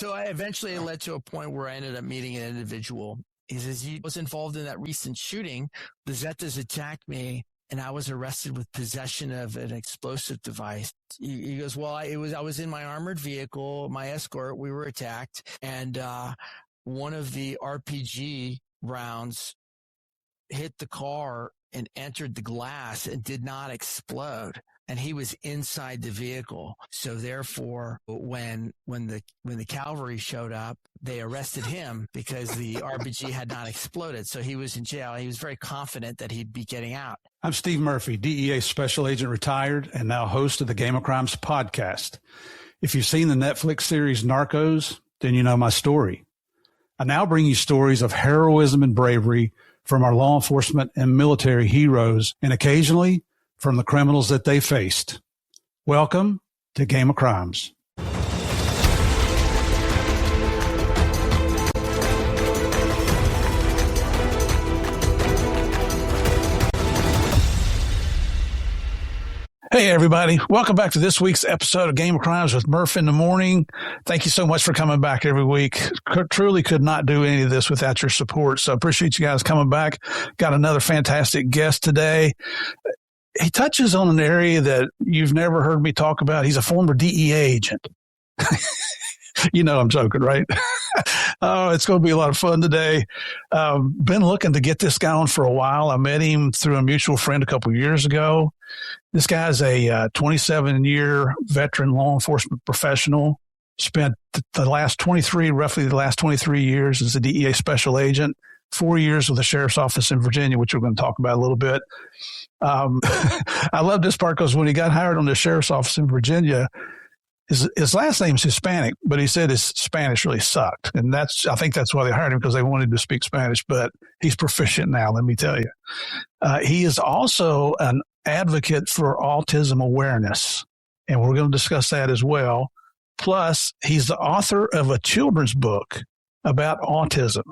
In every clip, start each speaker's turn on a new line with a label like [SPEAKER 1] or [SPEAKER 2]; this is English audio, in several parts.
[SPEAKER 1] So eventually it led to a point where I ended up meeting an individual. He says, he was involved in that recent shooting. The Zetas attacked me, and I was arrested with possession of an explosive device. He goes, well, I was in my armored vehicle, my escort. We were attacked, and one of the RPG rounds hit the car and entered the glass and did not explode. And he was inside the vehicle. So therefore, when the cavalry showed up, they arrested him because the RPG had not exploded. So he was in jail. He was very confident that he'd be getting out.
[SPEAKER 2] I'm Steve Murphy, DEA Special Agent retired and now host of the Game of Crimes podcast. If you've seen the Netflix series Narcos, then you know my story. I now bring you stories of heroism and bravery from our law enforcement and military heroes, and occasionally from the criminals that they faced. Welcome to Game of Crimes. Hey, everybody. Welcome back to this week's episode of Game of Crimes with Murph in the Morning. Thank you so much for coming back every week. Truly could not do any of this without your support. So appreciate you guys coming back. Got another fantastic guest today. He touches on an area that you've never heard me talk about. He's a former DEA agent. You know I'm joking, right? Oh, it's going to be a lot of fun today. Been looking to get this guy on for a while. I met him through a mutual friend a couple of years ago. This guy's a 27-year veteran law enforcement professional. Spent roughly the last 23 years as a DEA special agent, 4 years with the sheriff's office in Virginia, which we're going to talk about a little bit. I love this part because when he got hired on the sheriff's office in Virginia, his last name's Hispanic, but he said his Spanish really sucked. And I think that's why they hired him, because they wanted to speak Spanish, but he's proficient now, let me tell you. He is also an advocate for autism awareness, and we're going to discuss that as well. Plus, he's the author of a children's book about autism.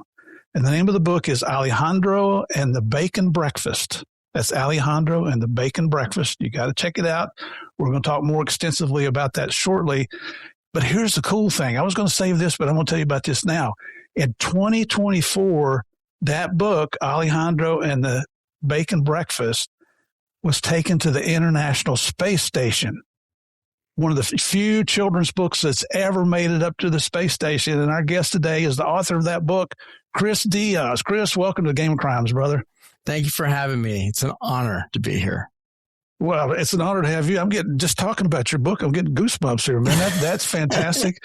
[SPEAKER 2] And the name of the book is Alejandro and the Bacon Breakfast. That's Alejandro and the Bacon Breakfast. You got to check it out. We're going to talk more extensively about that shortly. But here's the cool thing. I was going to save this, but I'm going to tell you about this now. In 2024, that book, Alejandro and the Bacon Breakfast, was taken to the International Space Station. One of the few children's books that's ever made it up to the space station. And our guest today is the author of that book, Chris Diaz. Chris, welcome to Game of Crimes, brother.
[SPEAKER 1] Thank you for having me. It's an honor to be here.
[SPEAKER 2] Well, it's an honor to have you. I'm just talking about your book. I'm getting goosebumps here, man. That's fantastic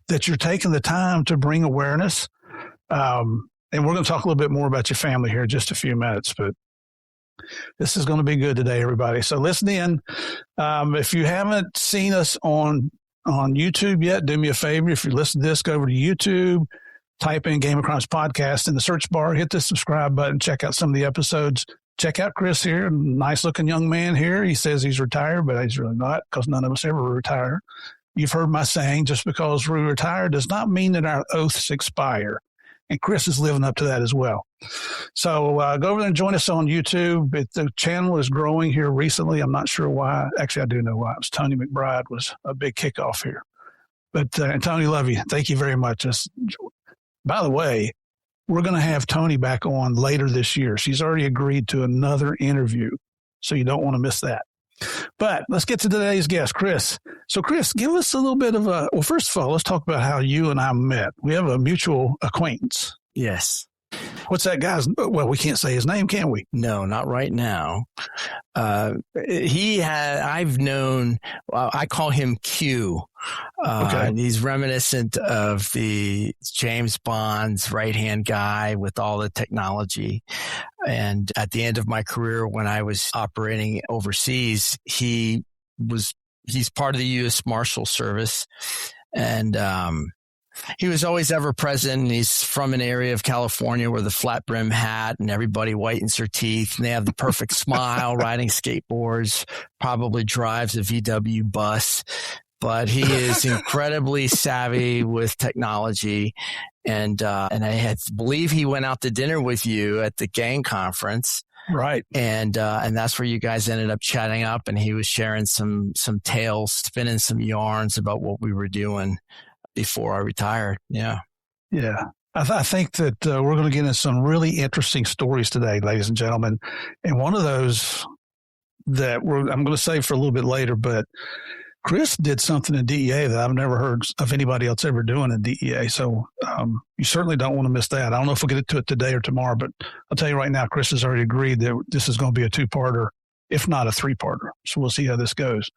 [SPEAKER 2] that you're taking the time to bring awareness. And we're going to talk a little bit more about your family here in just a few minutes, but this is going to be good today, everybody. So listen in. If you haven't seen us on YouTube yet, do me a favor. If you listen to this, go over to YouTube, type in Game of Crimes Podcast in the search bar, hit the subscribe button, check out some of the episodes. Check out Chris here, nice looking young man here. He says he's retired, but he's really not, because none of us ever retire. You've heard my saying, just because we retire does not mean that our oaths expire. And Chris is living up to that as well. So go over there and join us on YouTube. The channel is growing here recently. I'm not sure why. Actually, I do know why. It was Tony McBride was a big kickoff here. But and Tony, love you. Thank you very much. By the way, we're going to have Tony back on later this year. She's already agreed to another interview, so you don't want to miss that. But let's get to today's guest, Chris. So, Chris, give us a little bit of well, first of all, let's talk about how you and I met. We have a mutual acquaintance.
[SPEAKER 1] Yes.
[SPEAKER 2] What's that guy's? Well, we can't say his name, can we?
[SPEAKER 1] No, not right now. I've known, I call him Q. Okay. He's reminiscent of the James Bond's right-hand guy with all the technology. And at the end of my career, when I was operating overseas, he's part of the U.S. Marshal Service. And, he was always ever present. He's from an area of California where the flat brim hat and everybody whitens their teeth and they have the perfect smile, riding skateboards, probably drives a VW bus, but he is incredibly savvy with technology. And I believe he went out to dinner with you at the gang conference.
[SPEAKER 2] Right.
[SPEAKER 1] And that's where you guys ended up chatting up, and he was sharing some tales, spinning some yarns about what we were doing. before I retired. Yeah.
[SPEAKER 2] Yeah. I think that we're going to get into some really interesting stories today, ladies and gentlemen. And one of those that I'm going to save for a little bit later, but Chris did something in DEA that I've never heard of anybody else ever doing in DEA. So you certainly don't want to miss that. I don't know if we'll get to it today or tomorrow, but I'll tell you right now, Chris has already agreed that this is going to be a 2-parter, if not a 3-parter. So we'll see how this goes.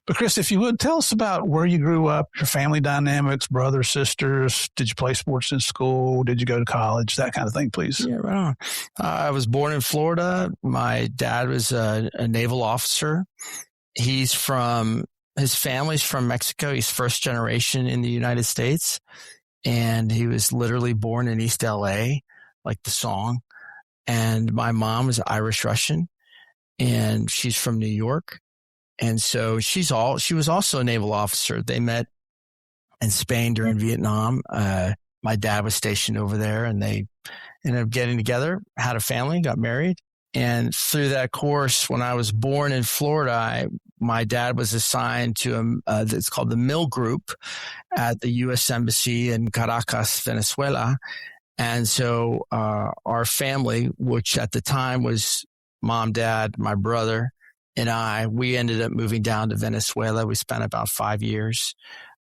[SPEAKER 2] But Chris, if you would, tell us about where you grew up, your family dynamics, brothers, sisters. Did you play sports in school? Did you go to college? That kind of thing, please.
[SPEAKER 1] Yeah, right on. I was born in Florida. My dad was a naval officer. His family's from Mexico. He's first generation in the United States. And he was literally born in East LA, like the song. And my mom was Irish Russian, and she's from New York. And so she was also a naval officer. They met in Spain during Vietnam. My dad was stationed over there, and they ended up getting together, had a family, got married. And through that course, when I was born in Florida, my dad was assigned to it's called the Mill Group at the U.S. Embassy in Caracas, Venezuela. And so our family, which at the time was mom, dad, my brother, and we ended up moving down to Venezuela. We spent about 5 years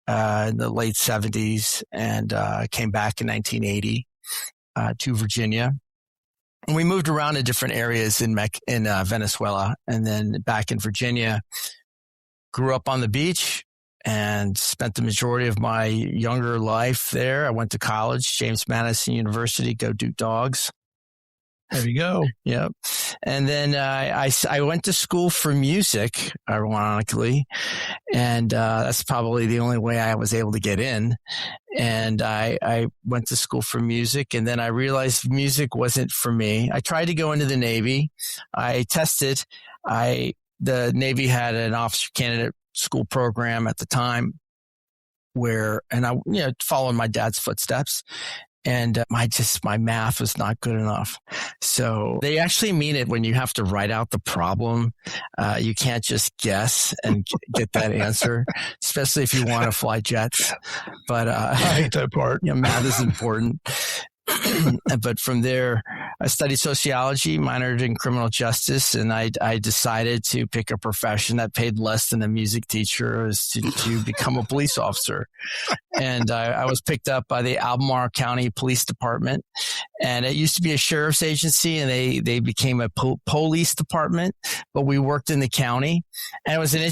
[SPEAKER 1] in the late 70s and came back in 1980 to Virginia. And we moved around in different areas in Venezuela, and then back in Virginia. Grew up on the beach and spent the majority of my younger life there. I went to college, James Madison University, go Duke Dogs.
[SPEAKER 2] There you go.
[SPEAKER 1] Yep. And then I went to school for music, ironically, and that's probably the only way I was able to get in. And I went to school for music, and then I realized music wasn't for me. I tried to go into the Navy. I tested. The Navy had an officer candidate school program at the time following my dad's footsteps. And my math was not good enough. So they actually mean it when you have to write out the problem. You can't just guess and get that answer, especially if you want to fly jets. But
[SPEAKER 2] I hate that part.
[SPEAKER 1] Math is important. But from there, I studied sociology, minored in criminal justice, and I decided to pick a profession that paid less than a music teacher, is to become a police officer. And I was picked up by the Albemarle County Police Department, and it used to be a sheriff's agency, and they became a police department. But we worked in the county, and it was in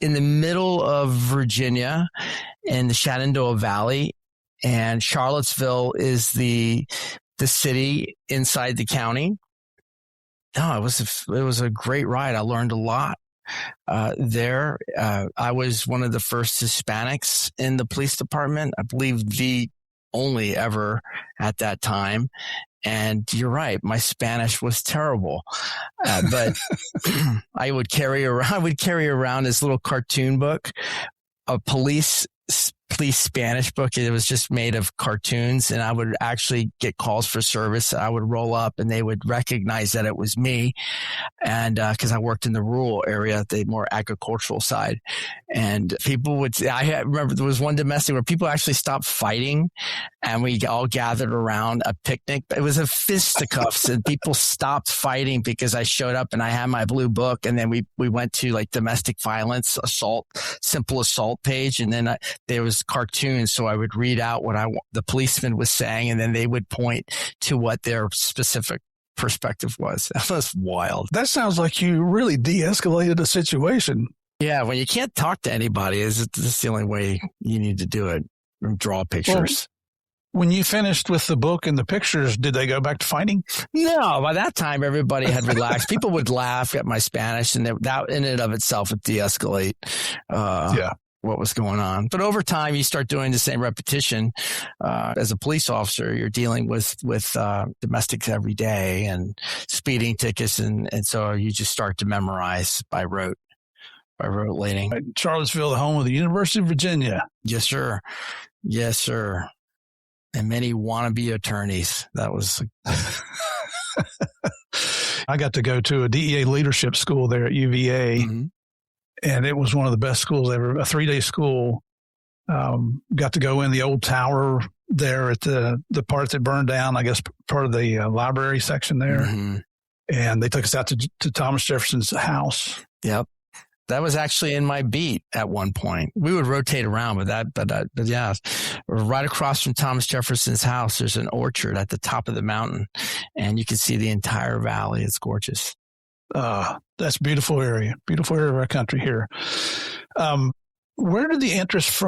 [SPEAKER 1] the middle of Virginia, in the Shenandoah Valley. And Charlottesville is the city inside the county. No, it was a great ride. I learned a lot there. I was one of the first Hispanics in the police department. I believe the only ever at that time. And you're right, my Spanish was terrible. But I would carry around this little cartoon book, a police Spanish book. It was just made of cartoons, and I would actually get calls for service. I would roll up, and they would recognize that it was me, and because I worked in the rural area, the more agricultural side, and people would. I remember there was one domestic where people actually stopped fighting, and we all gathered around a picnic. It was a fisticuffs, and people stopped fighting because I showed up and I had my blue book, and then we went to like domestic violence, simple assault page, and then there was cartoons, so I would read out what the policeman was saying, and then they would point to what their specific perspective was. That was wild.
[SPEAKER 2] That sounds like you really de-escalated a situation.
[SPEAKER 1] Yeah, when you can't talk to anybody, this is the only way you need to do it. Draw pictures.
[SPEAKER 2] Well, when you finished with the book and the pictures, did they go back to fighting?
[SPEAKER 1] No, by that time, everybody had relaxed. People would laugh at my Spanish, and that in and of itself would de-escalate. What was going on. But over time, you start doing the same repetition. As a police officer, you're dealing with domestics every day and speeding tickets. And so you just start to memorize by rote lating.
[SPEAKER 2] Charlottesville, the home of the University of Virginia.
[SPEAKER 1] Yes, sir. Yes, sir. And many wannabe attorneys. That was...
[SPEAKER 2] I got to go to a DEA leadership school there at UVA. Mm-hmm. and it was one of the best schools ever, a 3-day school. Got to go in the old tower there at the part that burned down, I guess part of the library section there. Mm-hmm. And they took us out to Thomas Jefferson's house.
[SPEAKER 1] Yep. That was actually in my beat at one point. We would rotate around with that, but yeah, right across from Thomas Jefferson's house, there's an orchard at the top of the mountain, and you can see the entire valley. It's gorgeous.
[SPEAKER 2] That's a beautiful area of our country here. Where did the interest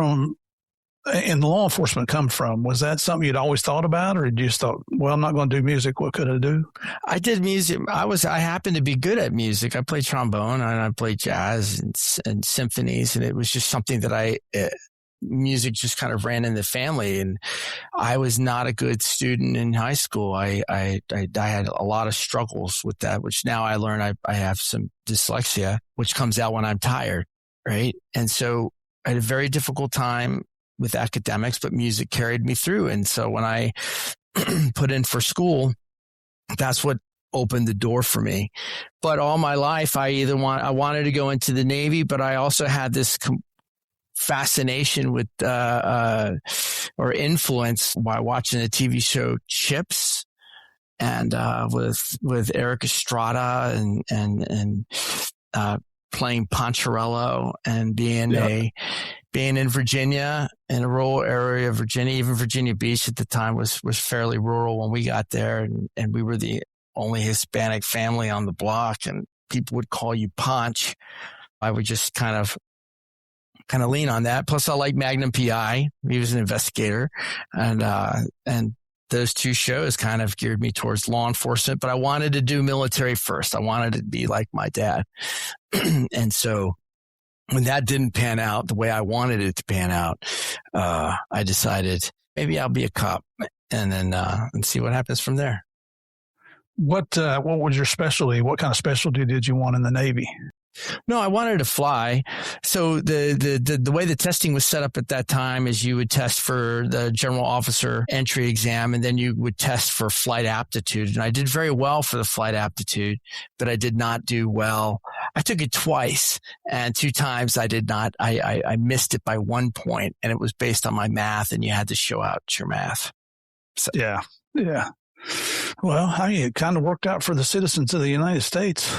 [SPEAKER 2] in law enforcement come from? Was that something you'd always thought about, or did you just thought, well, I'm not going to do music. What could I do?
[SPEAKER 1] I did music. I happened to be good at music. I played trombone and I played jazz and symphonies. And it was just something that music just kind of ran in the family. And I was not a good student in high school. I had a lot of struggles with that, which now I learn I have some dyslexia, which comes out when I'm tired. Right. And so I had a very difficult time with academics, but music carried me through. And so when I put in for school, that's what opened the door for me. But all my life, I wanted to go into the Navy, but I also had this fascination with, or influence by watching the TV show Chips and, with Eric Estrada and playing Poncherello and being in Virginia, in a rural area of Virginia. Even Virginia Beach at the time was fairly rural when we got there. And we were the only Hispanic family on the block, and people would call you Ponch. I would just kind of lean on that. Plus I like Magnum PI. He was an investigator, and those two shows kind of geared me towards law enforcement, but I wanted to do military first. I wanted to be like my dad. And so when that didn't pan out the way I wanted it to pan out, I decided maybe I'll be a cop and then, and see what happens from there.
[SPEAKER 2] What was your specialty? What kind of specialty did you want in the Navy?
[SPEAKER 1] No, I wanted to fly. So the way the testing was set up at that time is you would test for the general officer entry exam, and then you would test for flight aptitude. And I did very well for the flight aptitude, but I did not do well. I took it twice, and 2 times I did not. I missed it by 1 point, and it was based on my math, and you had to show out your math. So.
[SPEAKER 2] Yeah. Well, it kind of worked out for the citizens of the United States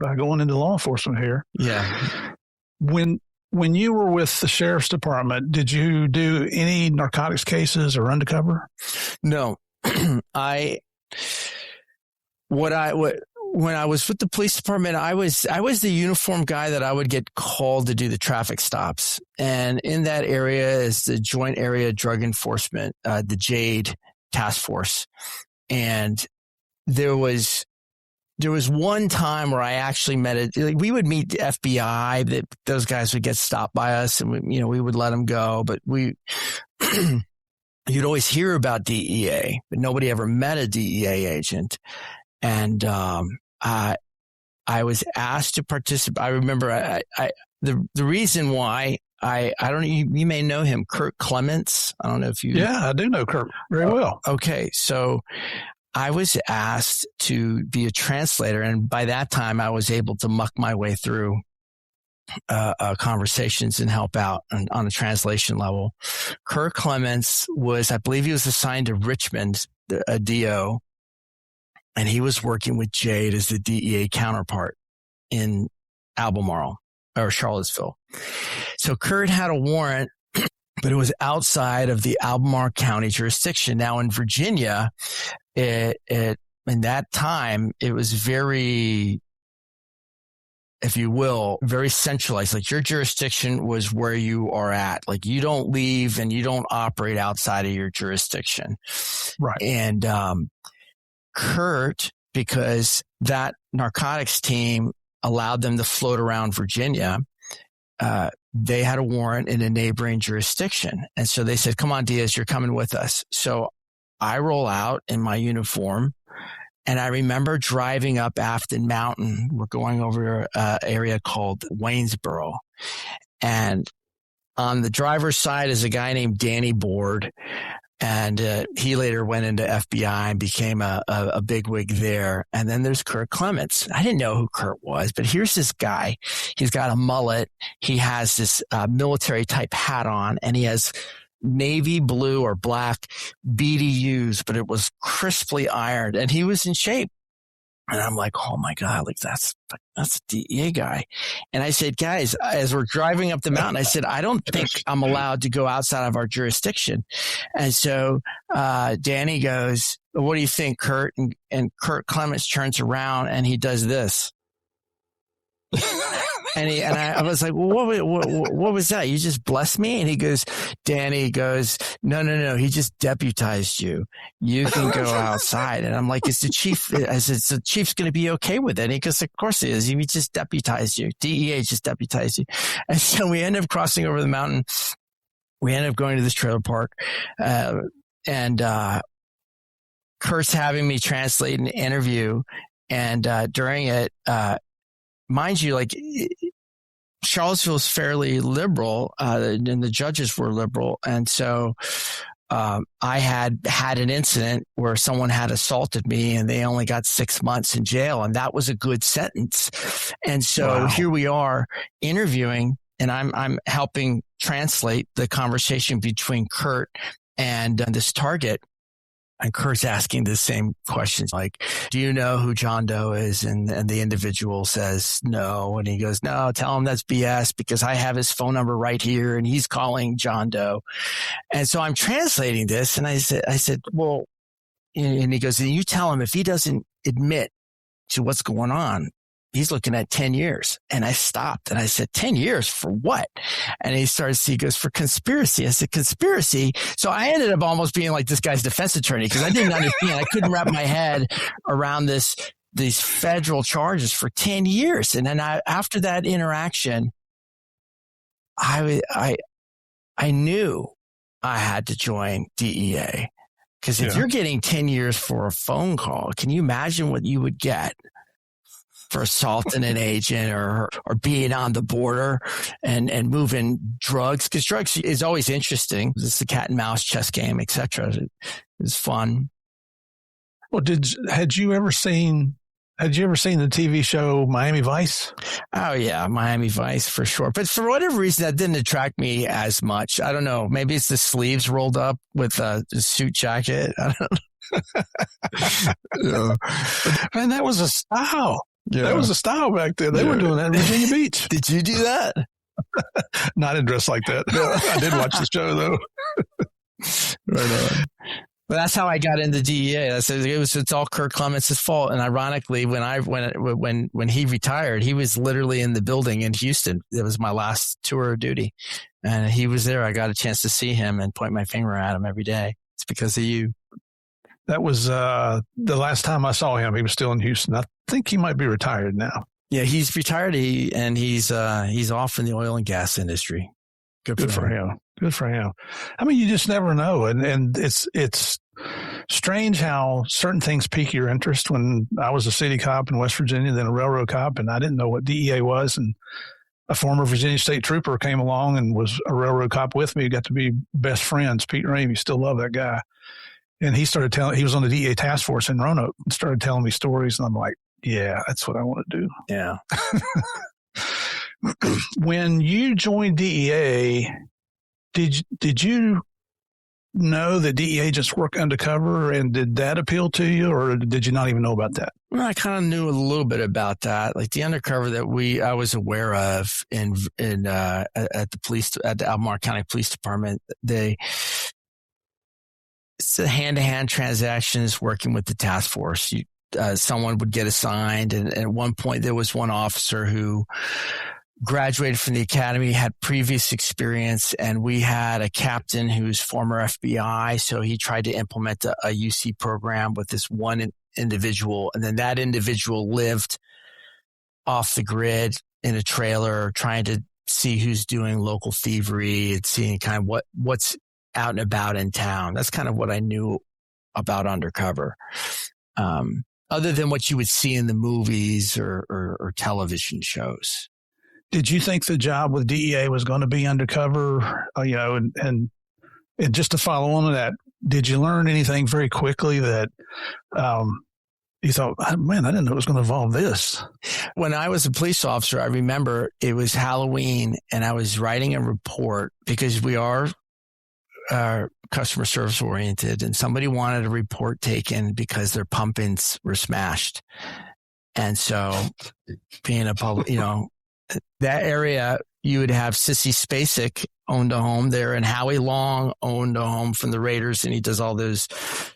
[SPEAKER 2] by going into law enforcement here.
[SPEAKER 1] Yeah.
[SPEAKER 2] When you were with the sheriff's department, did you do any narcotics cases or undercover?
[SPEAKER 1] No. When I was with the police department, I was the uniform guy that I would get called to do the traffic stops. And in that area is the Joint Area Drug Enforcement, the JADE task force. And there was one time where I actually met we would meet the FBI, that those guys would get stopped by us, and we would let them go. But you'd always hear about DEA, but nobody ever met a DEA agent. And, I was asked to participate. I remember the reason why I don't know, you may know him, Kirk Clements. I don't know if you.
[SPEAKER 2] Yeah, I do know Kirk very well.
[SPEAKER 1] Okay. So I was asked to be a translator, and by that time I was able to muck my way through conversations and help out on a translation level. Kirk Clements I believe he was assigned to Richmond, a DO, and he was working with Jade as the DEA counterpart in Albemarle or Charlottesville. So Kurt had a warrant, but it was outside of the Albemarle County jurisdiction. Now in Virginia, in that time, it was very, if you will, very centralized. Like your jurisdiction was where you are at. Like you don't leave and you don't operate outside of your jurisdiction.
[SPEAKER 2] Right.
[SPEAKER 1] And Kurt, because that narcotics team allowed them to float around Virginia, they had a warrant in a neighboring jurisdiction. And so they said, come on, Diaz, you're coming with us. So I roll out in my uniform, and I remember driving up Afton Mountain. We're going over an area called Waynesboro. And on the driver's side is a guy named Danny Board. And he later went into FBI and became a bigwig there. And then there's Kurt Clements. I didn't know who Kurt was, but here's this guy. He's got a mullet. He has this military type hat on, and he has navy blue or black BDUs, but it was crisply ironed, and he was in shape. And I'm like, oh my God, like that's a DEA guy. And I said, guys, as we're driving up the mountain, I said, I don't think I'm allowed to go outside of our jurisdiction. And so Danny goes, what do you think, Kurt? And Kurt Clements turns around and he does this. And I was like, well, what was that? You just blessed me? And he goes, Danny goes, no. He just deputized you. You can go outside. And I'm like, is the chief? I said, so the chief's going to be okay with it. And he goes, of course he is. He just deputized you. DEA just deputized you. And so we ended up crossing over the mountain. We ended up going to this trailer park. And Kurt's having me translate an interview. And during it, mind you, like Charlottesville's fairly liberal, and the judges were liberal. And so I had an incident where someone had assaulted me and they only got 6 months in jail. And that was a good sentence. And so Here we are interviewing, and I'm helping translate the conversation between Kurt and this target. And Kurt's asking the same questions, like, do you know who John Doe is? And the individual says no. And he goes, no, tell him that's BS because I have his phone number right here and he's calling John Doe. And so I'm translating this. And I said, well, and he goes, and you tell him if he doesn't admit to what's going on, he's looking at 10 years. And I stopped and I said, 10 years for what? And he goes, for conspiracy. I said, conspiracy. So I ended up almost being like this guy's defense attorney because I didn't understand. I couldn't wrap my head around these federal charges for 10 years. And then after that interaction, I knew I had to join DEA because if you're getting 10 years for a phone call, can you imagine what you would get for assaulting an agent or being on the border and moving drugs? Because drugs is always interesting. It's the cat and mouse chess game, etc. It's fun.
[SPEAKER 2] Well, had you ever seen the TV show Miami Vice?
[SPEAKER 1] Oh yeah, Miami Vice for sure. But for whatever reason, that didn't attract me as much. I don't know. Maybe it's the sleeves rolled up with a suit jacket. I don't know.
[SPEAKER 2] Man, that was a style.
[SPEAKER 1] Yeah.
[SPEAKER 2] That was a style back then. They were doing that in Virginia Beach.
[SPEAKER 1] Did you do that?
[SPEAKER 2] Not in dress like that. No, I did watch the show though.
[SPEAKER 1] Right on. But that's how I got into DEA. It's all Kurt Clements' fault. And ironically, when he retired, he was literally in the building in Houston. It was my last tour of duty, and he was there. I got a chance to see him and point my finger at him every day. It's because of you.
[SPEAKER 2] That was the last time I saw him. He was still in Houston. I think he might be retired now.
[SPEAKER 1] Yeah, he's retired. He's off in the oil and gas industry.
[SPEAKER 2] Good for him. Good for him. I mean, you just never know, and it's strange how certain things pique your interest. When I was a city cop in West Virginia, then a railroad cop, and I didn't know what DEA was, and a former Virginia State Trooper came along and was a railroad cop with me. Got to be best friends. Pete Ramey, still love that guy. And he was on the DEA task force in Roanoke and started telling me stories. And I'm like, yeah, that's what I want to do.
[SPEAKER 1] Yeah.
[SPEAKER 2] When you joined DEA, did you know that DEA agents work undercover, and did that appeal to you, or did you not even know about that?
[SPEAKER 1] Well, I kind of knew a little bit about that, like the undercover that I was aware of at the Albemarle County Police Department. It's a hand-to-hand transactions working with the task force. Someone would get assigned, and at one point there was one officer who graduated from the academy, had previous experience, and we had a captain who's former FBI, so he tried to implement a UC program with this one individual, and then that individual lived off the grid in a trailer trying to see who's doing local thievery and seeing kind of what's out and about in town. That's kind of what I knew about undercover. Other than what you would see in the movies or television shows.
[SPEAKER 2] Did you think the job with DEA was going to be undercover? And just to follow on to that, did you learn anything very quickly that you thought, man, I didn't know it was going to involve this?
[SPEAKER 1] When I was a police officer, I remember it was Halloween and I was writing a report because we are customer service oriented, and somebody wanted a report taken because their pump-ins were smashed. And so being a public, that area, you would have Sissy Spacek owned a home there, and Howie Long owned a home from the Raiders, and he does all those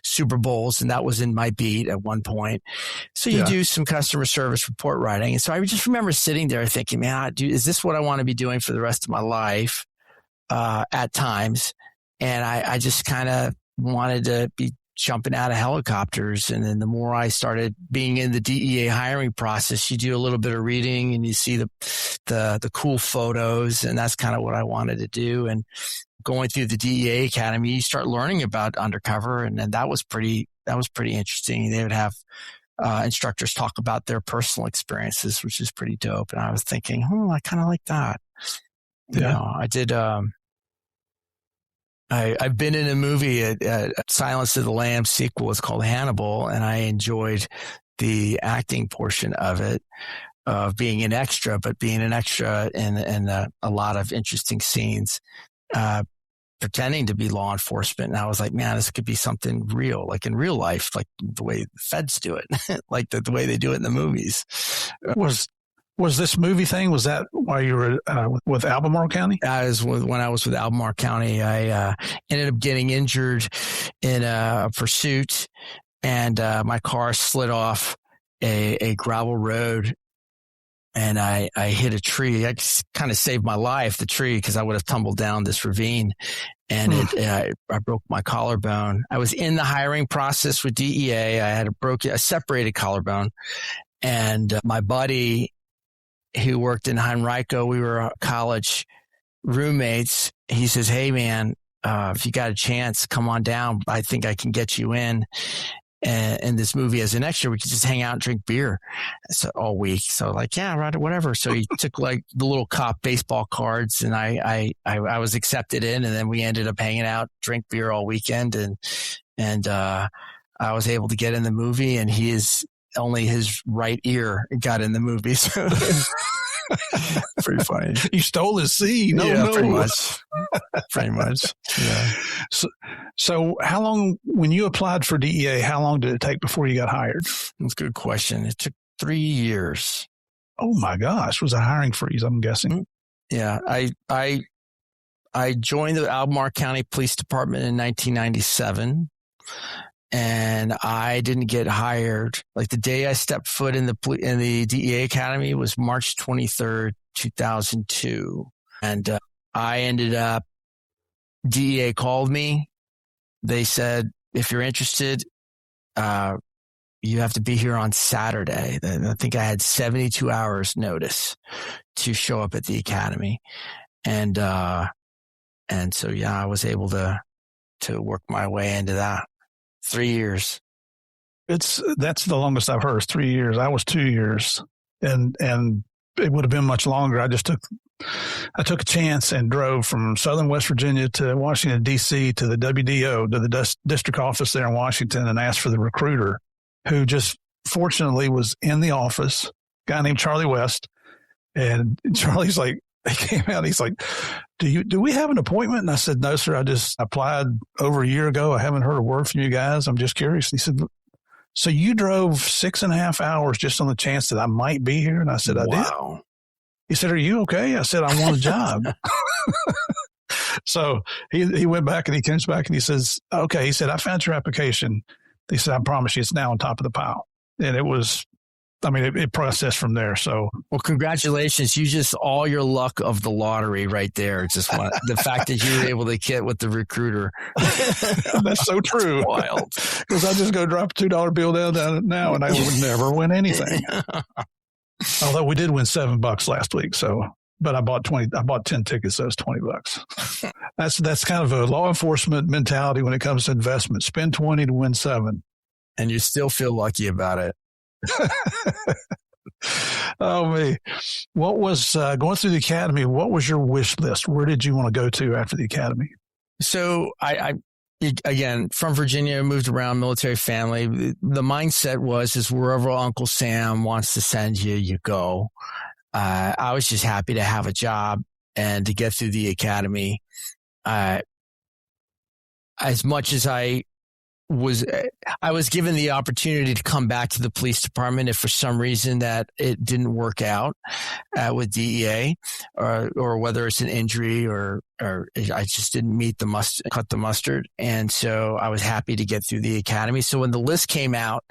[SPEAKER 1] Super Bowls, and that was in my beat at one point. So you do some customer service report writing. And so I just remember sitting there thinking, man, is this what I want to be doing for the rest of my life at times? And I just kind of wanted to be jumping out of helicopters. And then the more I started being in the DEA hiring process, you do a little bit of reading and you see the cool photos. And that's kind of what I wanted to do. And going through the DEA Academy, you start learning about Undercover. And then that was pretty interesting. They would have instructors talk about their personal experiences, which is pretty dope. And I was thinking, I kind of like that. I did, I've been in a movie, Silence of the Lambs sequel. It's called Hannibal, and I enjoyed the acting portion of it, of being an extra, but being an extra in a lot of interesting scenes, pretending to be law enforcement. And I was like, man, this could be something real, like in real life, like the way the feds do it, like the way they do it in the movies.
[SPEAKER 2] Was this movie thing, was that while you were with Albemarle County?
[SPEAKER 1] When I was with Albemarle County, I ended up getting injured in a pursuit, and my car slid off a gravel road, and I hit a tree. I kind of saved my life, the tree, because I would have tumbled down this ravine, and I broke my collarbone. I was in the hiring process with DEA. I had a separated collarbone, and my buddy, who worked in Henrico, we were college roommates. He says, hey man, if you got a chance, come on down. I think I can get you in this movie as an extra. We could just hang out and drink beer all week. So like, yeah, right, whatever. So he took like the little cop baseball cards, and I was accepted in, and then we ended up hanging out, drink beer all weekend. And I was able to get in the movie, and only his right ear got in the movie. So pretty funny.
[SPEAKER 2] You stole his scene.
[SPEAKER 1] Pretty much. Yeah.
[SPEAKER 2] So how long, when you applied for DEA, how long did it take before you got hired?
[SPEAKER 1] That's a good question. It took 3 years.
[SPEAKER 2] Oh my gosh. Was a hiring freeze, I'm guessing.
[SPEAKER 1] Yeah. I joined the Albemarle County Police Department in 1997. And I didn't get hired. Like the day I stepped foot in the DEA Academy was March 23rd, 2002. And I ended up, DEA called me. They said, if you're interested, you have to be here on Saturday. I think I had 72 hours notice to show up at the academy. And so, yeah, I was able to work my way into that. 3 years.
[SPEAKER 2] That's the longest I've heard, 3 years. I was 2 years, and it would have been much longer. I took a chance and drove from Southern West Virginia to Washington, D.C. to the WDO, to the district office there in Washington, and asked for the recruiter, who just fortunately was in the office, a guy named Charlie West. And Charlie's like, he came out, he's like, do we have an appointment? And I said, no, sir. I just applied over a year ago. I haven't heard a word from you guys. I'm just curious. And he said, so you drove 6.5 hours just on the chance that I might be here? And I said, I did. He said, are you okay? I said, I want a job. So he went back, and he comes back and he says, okay. He said, I found your application. He said, I promise you it's now on top of the pile. And it was, it processed from there. So,
[SPEAKER 1] well, congratulations. You just, all your luck of the lottery right there. Just the fact that you were able to get with the recruiter.
[SPEAKER 2] That's so true.
[SPEAKER 1] That's wild.
[SPEAKER 2] Because I just go drop a $2 bill down now, and I would never win anything. Although we did win $7 last week. So, but I bought 10 tickets. So it's $20. That's kind of a law enforcement mentality when it comes to investment. Spend 20 to win 7.
[SPEAKER 1] And you still feel lucky about it.
[SPEAKER 2] Oh, me. What was going through the academy? What was your wish list? Where did you want to go to after the academy?
[SPEAKER 1] So I again, from Virginia, moved around, military family. The mindset is wherever Uncle Sam wants to send you, you go. I was just happy to have a job and to get through the academy. As much as I was given the opportunity to come back to the police department if for some reason that it didn't work out with DEA, or whether it's an injury or I just didn't cut the mustard. And so I was happy to get through the academy. So when the list came out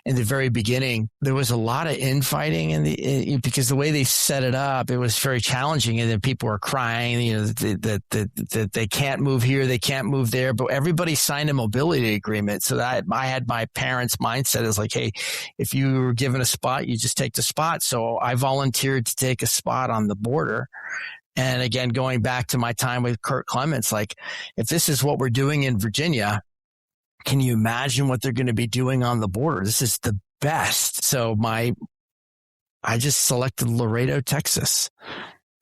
[SPEAKER 1] in the very beginning, there was a lot of infighting because the way they set it up, it was very challenging. And then people were crying, that they can't move here, they can't move there, but everybody signed a mobility agreement. So that I had my parents' mindset is like, hey, if you were given a spot, you just take the spot. So I volunteered to take a spot on the border. And again, going back to my time with Kurt Clements, like, if this is what we're doing in Virginia, can you imagine what they're going to be doing on the border? This is the best. So I just selected Laredo, Texas,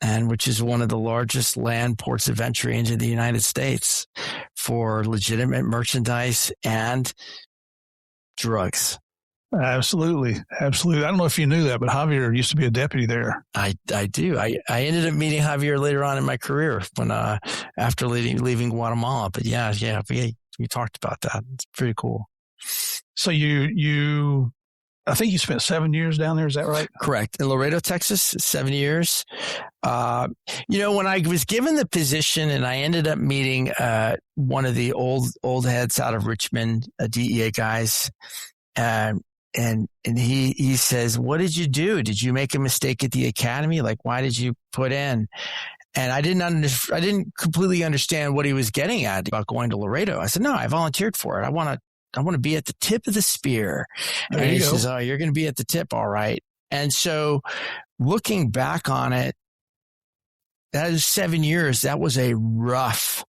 [SPEAKER 1] which is one of the largest land ports of entry into the United States for legitimate merchandise and drugs.
[SPEAKER 2] Absolutely. Absolutely. I don't know if you knew that, but Javier used to be a deputy there.
[SPEAKER 1] I do. I ended up meeting Javier later on in my career when after leaving Guatemala. But yeah, we talked about that. It's pretty cool.
[SPEAKER 2] So I think you spent 7 years down there. Is that right?
[SPEAKER 1] Correct. In Laredo, Texas, 7 years. When I was given the position and I ended up meeting one of the old heads out of Richmond, DEA guys, and he says, what did you do? Did you make a mistake at the academy? Like, why did you put in? And I didn't completely understand what he was getting at about going to Laredo. I said, no, I volunteered for it. I want to be at the tip of the spear. And he says, oh, you're going to be at the tip. All right. And so looking back on it, that is 7 years. That was a rough,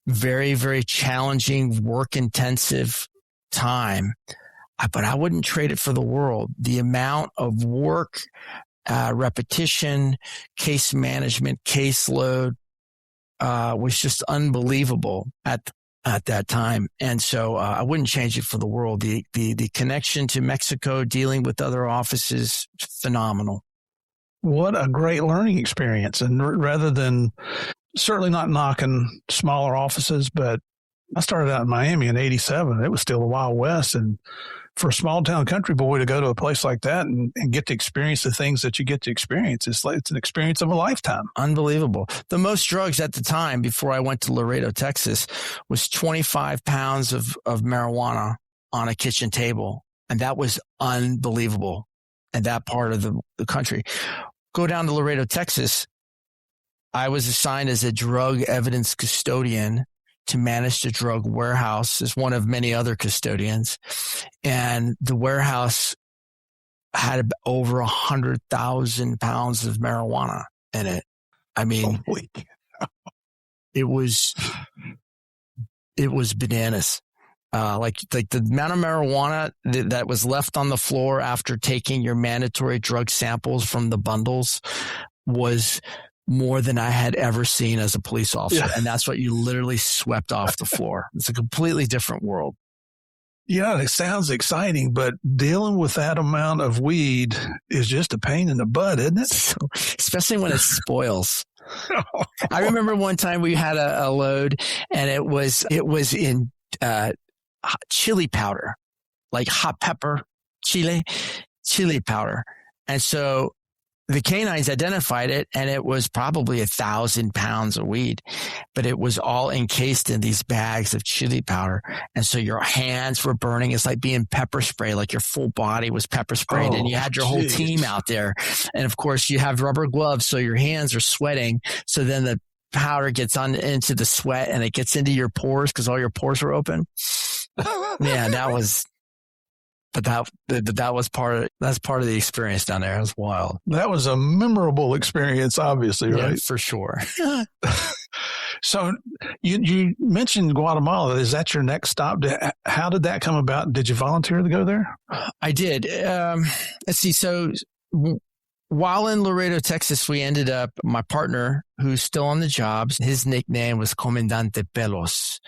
[SPEAKER 1] very, very challenging, work intensive time. But I wouldn't trade it for the world. The amount of work, repetition, case management, caseload, was just unbelievable at that time. And so, I wouldn't change it for the world. The connection to Mexico, dealing with other offices, phenomenal.
[SPEAKER 2] What a great learning experience. And rather than certainly not knocking smaller offices, but I started out in Miami in 87. It was still the Wild West. And for a small town country boy to go to a place like that and get to experience the things that you get to experience, it's an experience of a lifetime.
[SPEAKER 1] Unbelievable. The most drugs at the time before I went to Laredo, Texas, was 25 pounds of marijuana on a kitchen table. And that was unbelievable in that part of the country. Go down to Laredo, Texas. I was assigned as a drug evidence custodian to manage the drug warehouse as one of many other custodians. And the warehouse had over 100,000 pounds of marijuana in it. I mean, it was bananas. Like the amount of marijuana that was left on the floor after taking your mandatory drug samples from the bundles was more than I had ever seen as a police officer. Yeah. And that's what you literally swept off the floor. It's a completely different world.
[SPEAKER 2] Yeah, it sounds exciting, but dealing with that amount of weed is just a pain in the butt, isn't it?
[SPEAKER 1] So, especially when it spoils. I remember one time we had a load and it was in chili powder, like hot pepper, chili powder. And so the canines identified it, and it was probably 1,000 pounds of weed, but it was all encased in these bags of chili powder. And so your hands were burning. It's like being pepper spray, like your full body was pepper sprayed, and you had your whole team out there. And of course, you have rubber gloves, so your hands are sweating. So then the powder gets into the sweat, and it gets into your pores because all your pores are open. Yeah, that was. But that's part of the experience down there. It was wild.
[SPEAKER 2] That was a memorable experience, obviously, right?
[SPEAKER 1] Yeah, for sure.
[SPEAKER 2] So you mentioned Guatemala. Is that your next stop? How did that come about? Did you volunteer to go there?
[SPEAKER 1] I did. Let's see. So while in Laredo, Texas, we ended up, my partner, who's still on the job, his nickname was Comandante Pelos.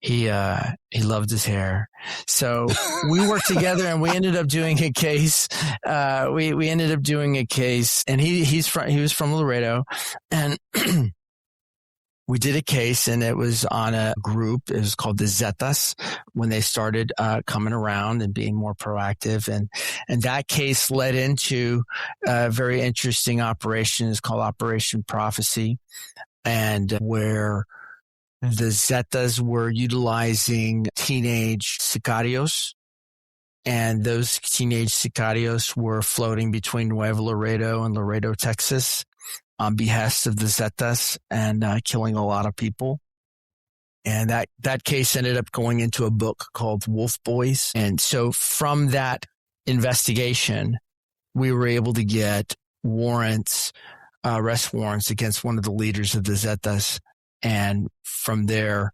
[SPEAKER 1] He loved his hair. So we worked together and we ended up doing a case. We ended up doing a case, and he was from Laredo, and we did a case, and it was on a group. It was called the Zetas, when they started coming around and being more proactive. And that case led into a very interesting operation. It's called Operation Prophecy, and where the Zetas were utilizing teenage sicarios. And those teenage sicarios were floating between Nuevo Laredo and Laredo, Texas, on behest of the Zetas, and killing a lot of people. And that case ended up going into a book called Wolf Boys. And so from that investigation, we were able to get warrants, arrest warrants against one of the leaders of the Zetas. And from there,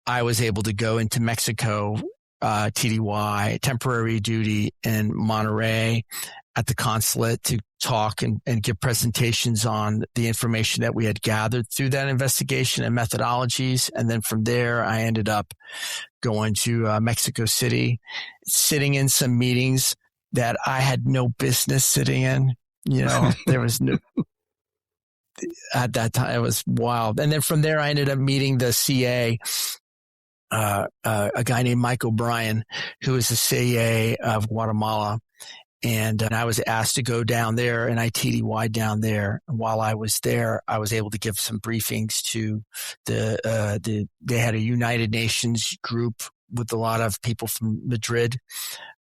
[SPEAKER 1] I was able to go into Mexico, TDY, temporary duty in Monterrey, at the consulate, to talk and give presentations on the information that we had gathered through that investigation and methodologies. And then from there, I ended up going to Mexico City, sitting in some meetings that I had no business sitting in. You know, there was no, at that time, it was wild. And then from there, I ended up meeting the CA, a guy named Mike O'Brien, who is the CA of Guatemala. And I was asked to go down there, and I TDY'd down there. And while I was there, I was able to give some briefings to they had a United Nations group with a lot of people from Madrid,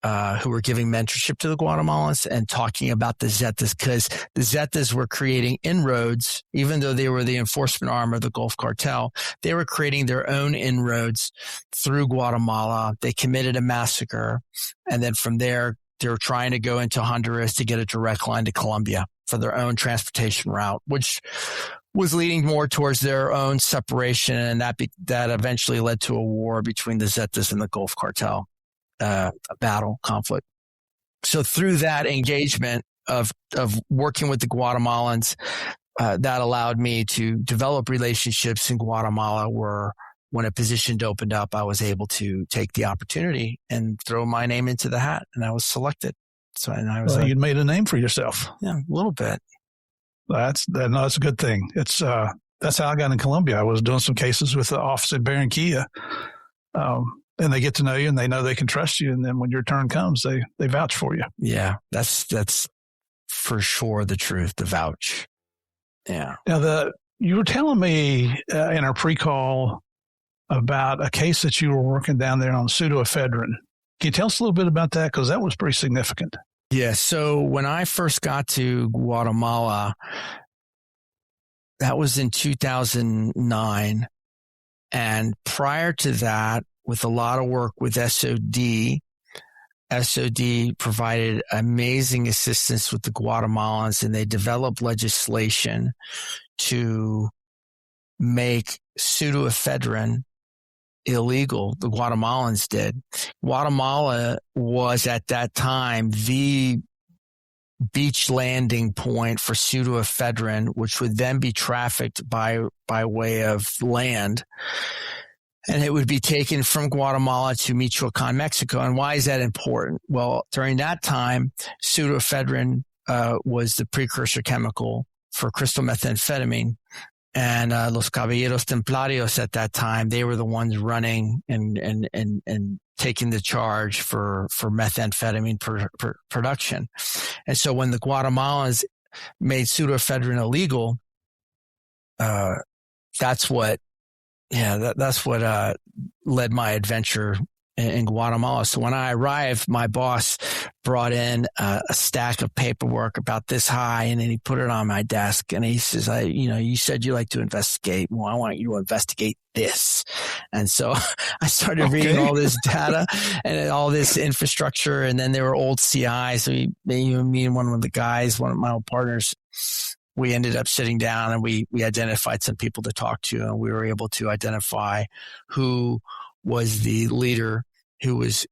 [SPEAKER 1] who were giving mentorship to the Guatemalans and talking about the Zetas, because the Zetas were creating inroads. Even though they were the enforcement arm of the Gulf Cartel, they were creating their own inroads through Guatemala. They committed a massacre. And then from there, they were trying to go into Honduras to get a direct line to Colombia for their own transportation route, which was leading more towards their own separation. And that eventually led to a war between the Zetas and the Gulf Cartel, a battle, conflict. So through that engagement of working with the Guatemalans, that allowed me to develop relationships in Guatemala, where when a position opened up, I was able to take the opportunity and throw my name into the hat, and I was selected. So, and I was
[SPEAKER 2] you'd made a name for yourself.
[SPEAKER 1] Yeah, a little bit.
[SPEAKER 2] That's a good thing. It's that's how I got in Colombia. I was doing some cases with the office at Barranquilla, and they get to know you, and they know they can trust you. And then when your turn comes, they vouch for you.
[SPEAKER 1] Yeah, that's for sure the truth. The vouch. Yeah.
[SPEAKER 2] Now you were telling me in our pre-call about a case that you were working down there on pseudoephedrine. Can you tell us a little bit about that? Because that was pretty significant.
[SPEAKER 1] Yeah. So when I first got to Guatemala, that was in 2009. And prior to that, with a lot of work with SOD provided amazing assistance with the Guatemalans, and they developed legislation to make pseudoephedrine illegal. The Guatemalans did. Guatemala was at that time the beach landing point for pseudoephedrine, which would then be trafficked by way of land. And it would be taken from Guatemala to Michoacan, Mexico. And why is that important? Well, during that time, pseudoephedrine was the precursor chemical for crystal methamphetamine. And Los Caballeros Templarios at that time, they were the ones running and taking the charge for methamphetamine production. And so when the Guatemalans made pseudoephedrine illegal, that's what led my adventure in Guatemala. So when I arrived, my boss brought in a stack of paperwork about this high, and then he put it on my desk, and he says, you said you like to investigate. Well, I want you to investigate this. And so I started reading all this data and all this infrastructure. And then there were old CIs. So me and one of the guys, one of my old partners, we ended up sitting down and we identified some people to talk to, and we were able to identify who was the leader who was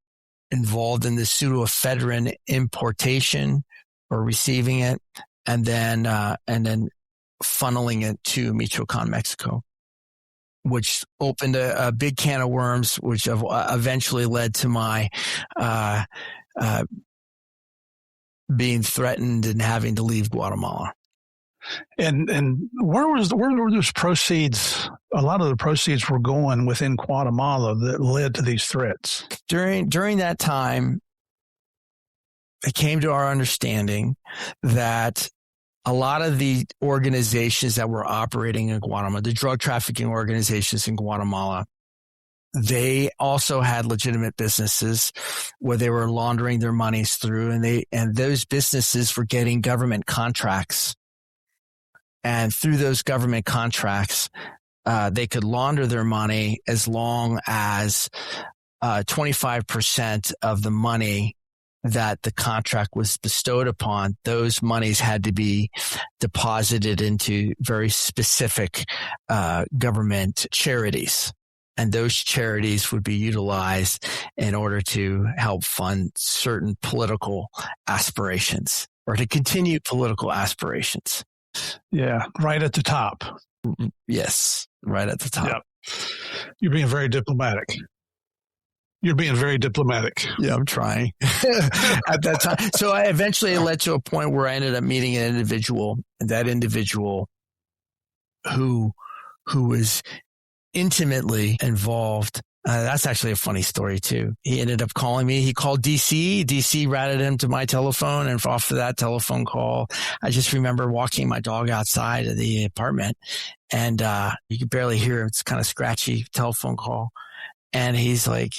[SPEAKER 1] involved in the pseudoephedrine importation, or receiving it, and then funneling it to Michoacan, Mexico, which opened a big can of worms, which eventually led to my being threatened and having to leave Guatemala.
[SPEAKER 2] And where were those proceeds? A lot of the proceeds were going within Guatemala that led to these threats.
[SPEAKER 1] During that time, it came to our understanding that a lot of the organizations that were operating in Guatemala, the drug trafficking organizations in Guatemala, they also had legitimate businesses where they were laundering their monies through, and those businesses were getting government contracts. And through those government contracts, they could launder their money as long as 25% of the money that the contract was bestowed upon, those monies had to be deposited into very specific government charities. And those charities would be utilized in order to help fund certain political aspirations or to continue political aspirations.
[SPEAKER 2] Yeah, right at the top.
[SPEAKER 1] Yes, right at the top.
[SPEAKER 2] Yep. You're being very diplomatic.
[SPEAKER 1] Yeah, I'm trying at that time. So I eventually led to a point where I ended up meeting an individual, that individual who was intimately involved. That's actually a funny story too. He ended up calling me. He called DC. DC routed him to my telephone. And off of that telephone call, I just remember walking my dog outside of the apartment, and you could barely hear him. It's kind of scratchy telephone call. And he says,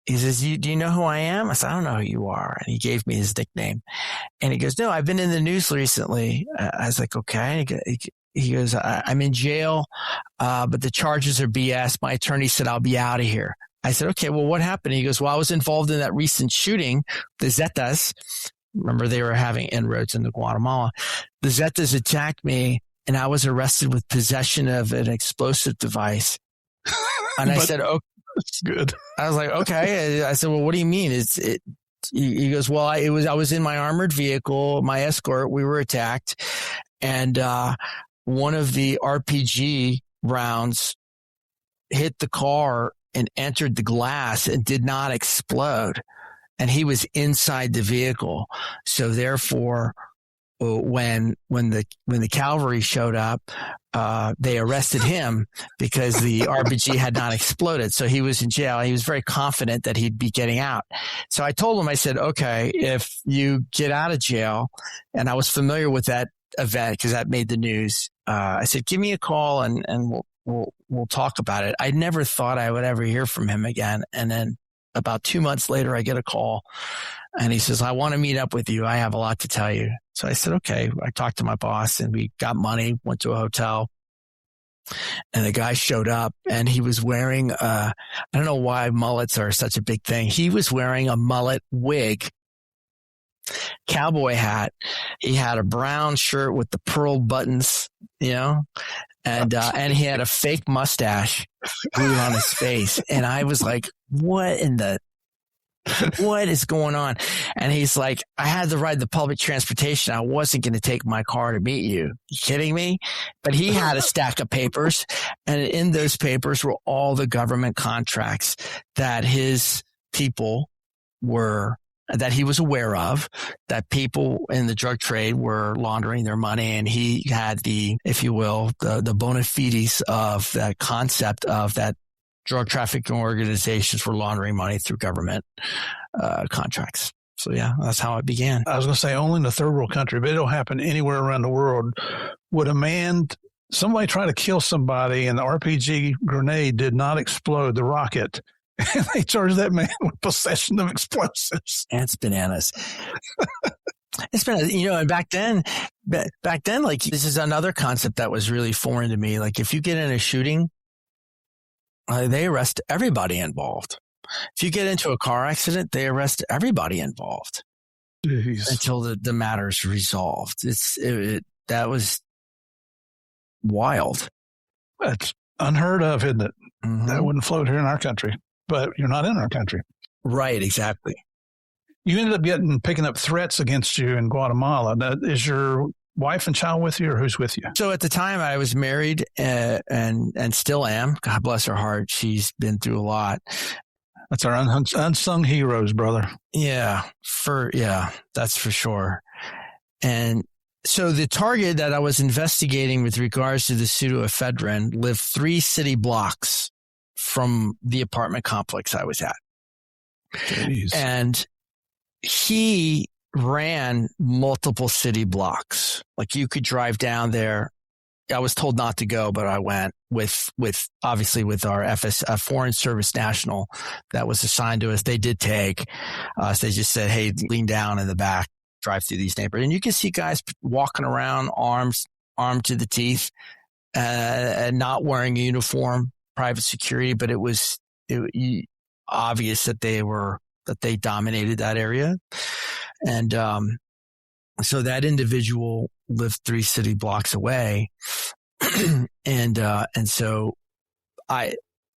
[SPEAKER 1] do you know who I am? I said, I don't know who you are. And he gave me his nickname. And he goes, no, I've been in the news recently. I was like, okay. He goes, I'm in jail, but the charges are BS. My attorney said I'll be out of here. I said, okay, well, what happened? He goes, well, I was involved in that recent shooting. The Zetas, remember they were having inroads into Guatemala. The Zetas attacked me, and I was arrested with possession of an explosive device. And I said, okay.
[SPEAKER 2] That's good.
[SPEAKER 1] I was like, okay. I said, well, what do you mean? He goes, well, I was in my armored vehicle, my escort. We were attacked, and one of the RPG rounds hit the car and entered the glass and did not explode. And he was inside the vehicle. So therefore, when the cavalry showed up, they arrested him because the RPG had not exploded. So he was in jail. He was very confident that he'd be getting out. So I told him, I said, okay, if you get out of jail, and I was familiar with that event because that made the news. I said, give me a call and we'll talk about it. I never thought I would ever hear from him again. And then about 2 months later, I get a call and he says, I want to meet up with you. I have a lot to tell you. So I said, okay. I talked to my boss and we got money, went to a hotel, and the guy showed up and he was wearing, I don't know why mullets are such a big thing. He was wearing a mullet wig, cowboy hat. He had a brown shirt with the pearl buttons, and he had a fake mustache glued on his face. And I was like, what is going on? And he's like, I had to ride the public transportation. I wasn't going to take my car to meet you. You kidding me? But he had a stack of papers, and in those papers were all the government contracts that his people that he was aware of, that people in the drug trade were laundering their money. And he had the, if you will, the bona fides of that concept of that drug trafficking organizations were laundering money through government contracts. So yeah, that's how it began.
[SPEAKER 2] I was going to say only in a third world country, but it'll happen anywhere around the world. Would somebody try to kill somebody and the RPG grenade did not explode, the rocket, and they charged that man with possession of explosives.
[SPEAKER 1] And it's bananas. It's been, and back then, like, this is another concept that was really foreign to me. Like, if you get in a shooting, they arrest everybody involved. If you get into a car accident, they arrest everybody involved. Jeez. Until the matter's resolved. That was wild.
[SPEAKER 2] That's unheard of, isn't it? Mm-hmm. That wouldn't float here in our country, but you're not in our country.
[SPEAKER 1] Right, exactly.
[SPEAKER 2] You ended up picking up threats against you in Guatemala. Now, is your wife and child with you, or who's with you?
[SPEAKER 1] So at the time I was married and still am. God bless her heart. She's been through a lot.
[SPEAKER 2] That's our unsung heroes, brother.
[SPEAKER 1] Yeah, that's for sure. And so the target that I was investigating with regards to the pseudoephedrine lived 3 city blocks from the apartment complex I was at.
[SPEAKER 2] Jeez.
[SPEAKER 1] And he ran multiple city blocks. Like you could drive down there. I was told not to go, but I went with obviously with our Foreign Service National that was assigned to us. They did take us. They just said, hey, lean down in the back, drive through these neighborhoods. And you can see guys walking around armed to the teeth, and not wearing a uniform, private security, but it was obvious that they dominated that area. And so that individual lived 3 city blocks away. and so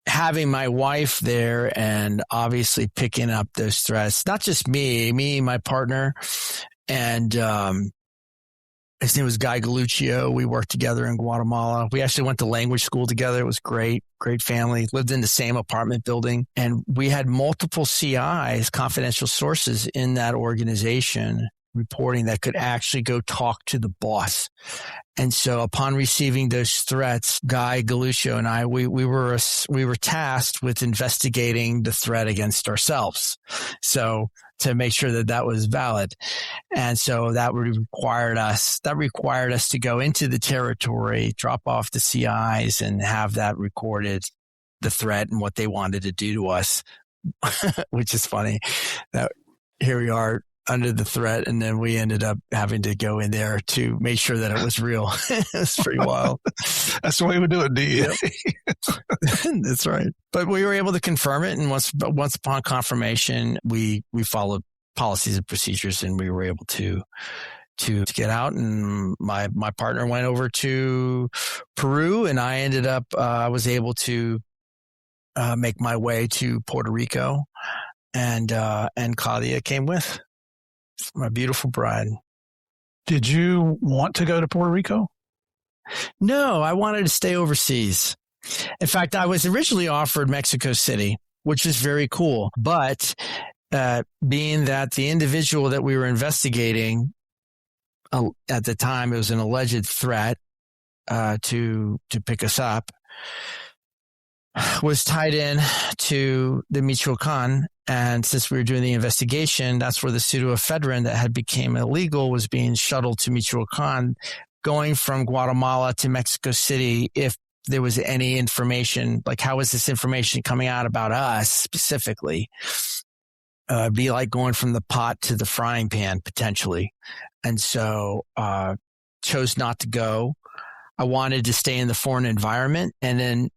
[SPEAKER 1] having my wife there and obviously picking up those threats, not just me, my partner, and his name was Guy Galuccio. We worked together in Guatemala. We actually went to language school together. It was great family. Lived in the same apartment building. And we had multiple CIs, confidential sources in that organization reporting that could actually go talk to the boss. And so upon receiving those threats, Guy Galuccio and I, we were tasked with investigating the threat against ourselves. So to make sure that was valid. And so that required us to go into the territory, drop off the CIs and have that recorded, the threat and what they wanted to do to us, which is funny that here we are under the threat. And then we ended up having to go in there to make sure that it was real. It's pretty wild.
[SPEAKER 2] That's the way we do it, DEA.
[SPEAKER 1] That's right. But we were able to confirm it. And once upon confirmation, we followed policies and procedures and we were able to get out. And my partner went over to Peru and I ended up, I was able to make my way to Puerto Rico and Claudia came with. My beautiful bride.
[SPEAKER 2] Did you want to go to Puerto Rico?
[SPEAKER 1] No, I wanted to stay overseas. In fact, I was originally offered Mexico City, which is very cool. But being that the individual that we were investigating at the time, it was an alleged threat to pick us up, was tied in to the Michoacan. And since we were doing the investigation, that's where the pseudoephedrine that had became illegal was being shuttled to Michoacan, going from Guatemala to Mexico City. If there was any information, like how is this information coming out about us specifically? It'd be like going from the pot to the frying pan potentially. And so chose not to go. I wanted to stay in the foreign environment. And then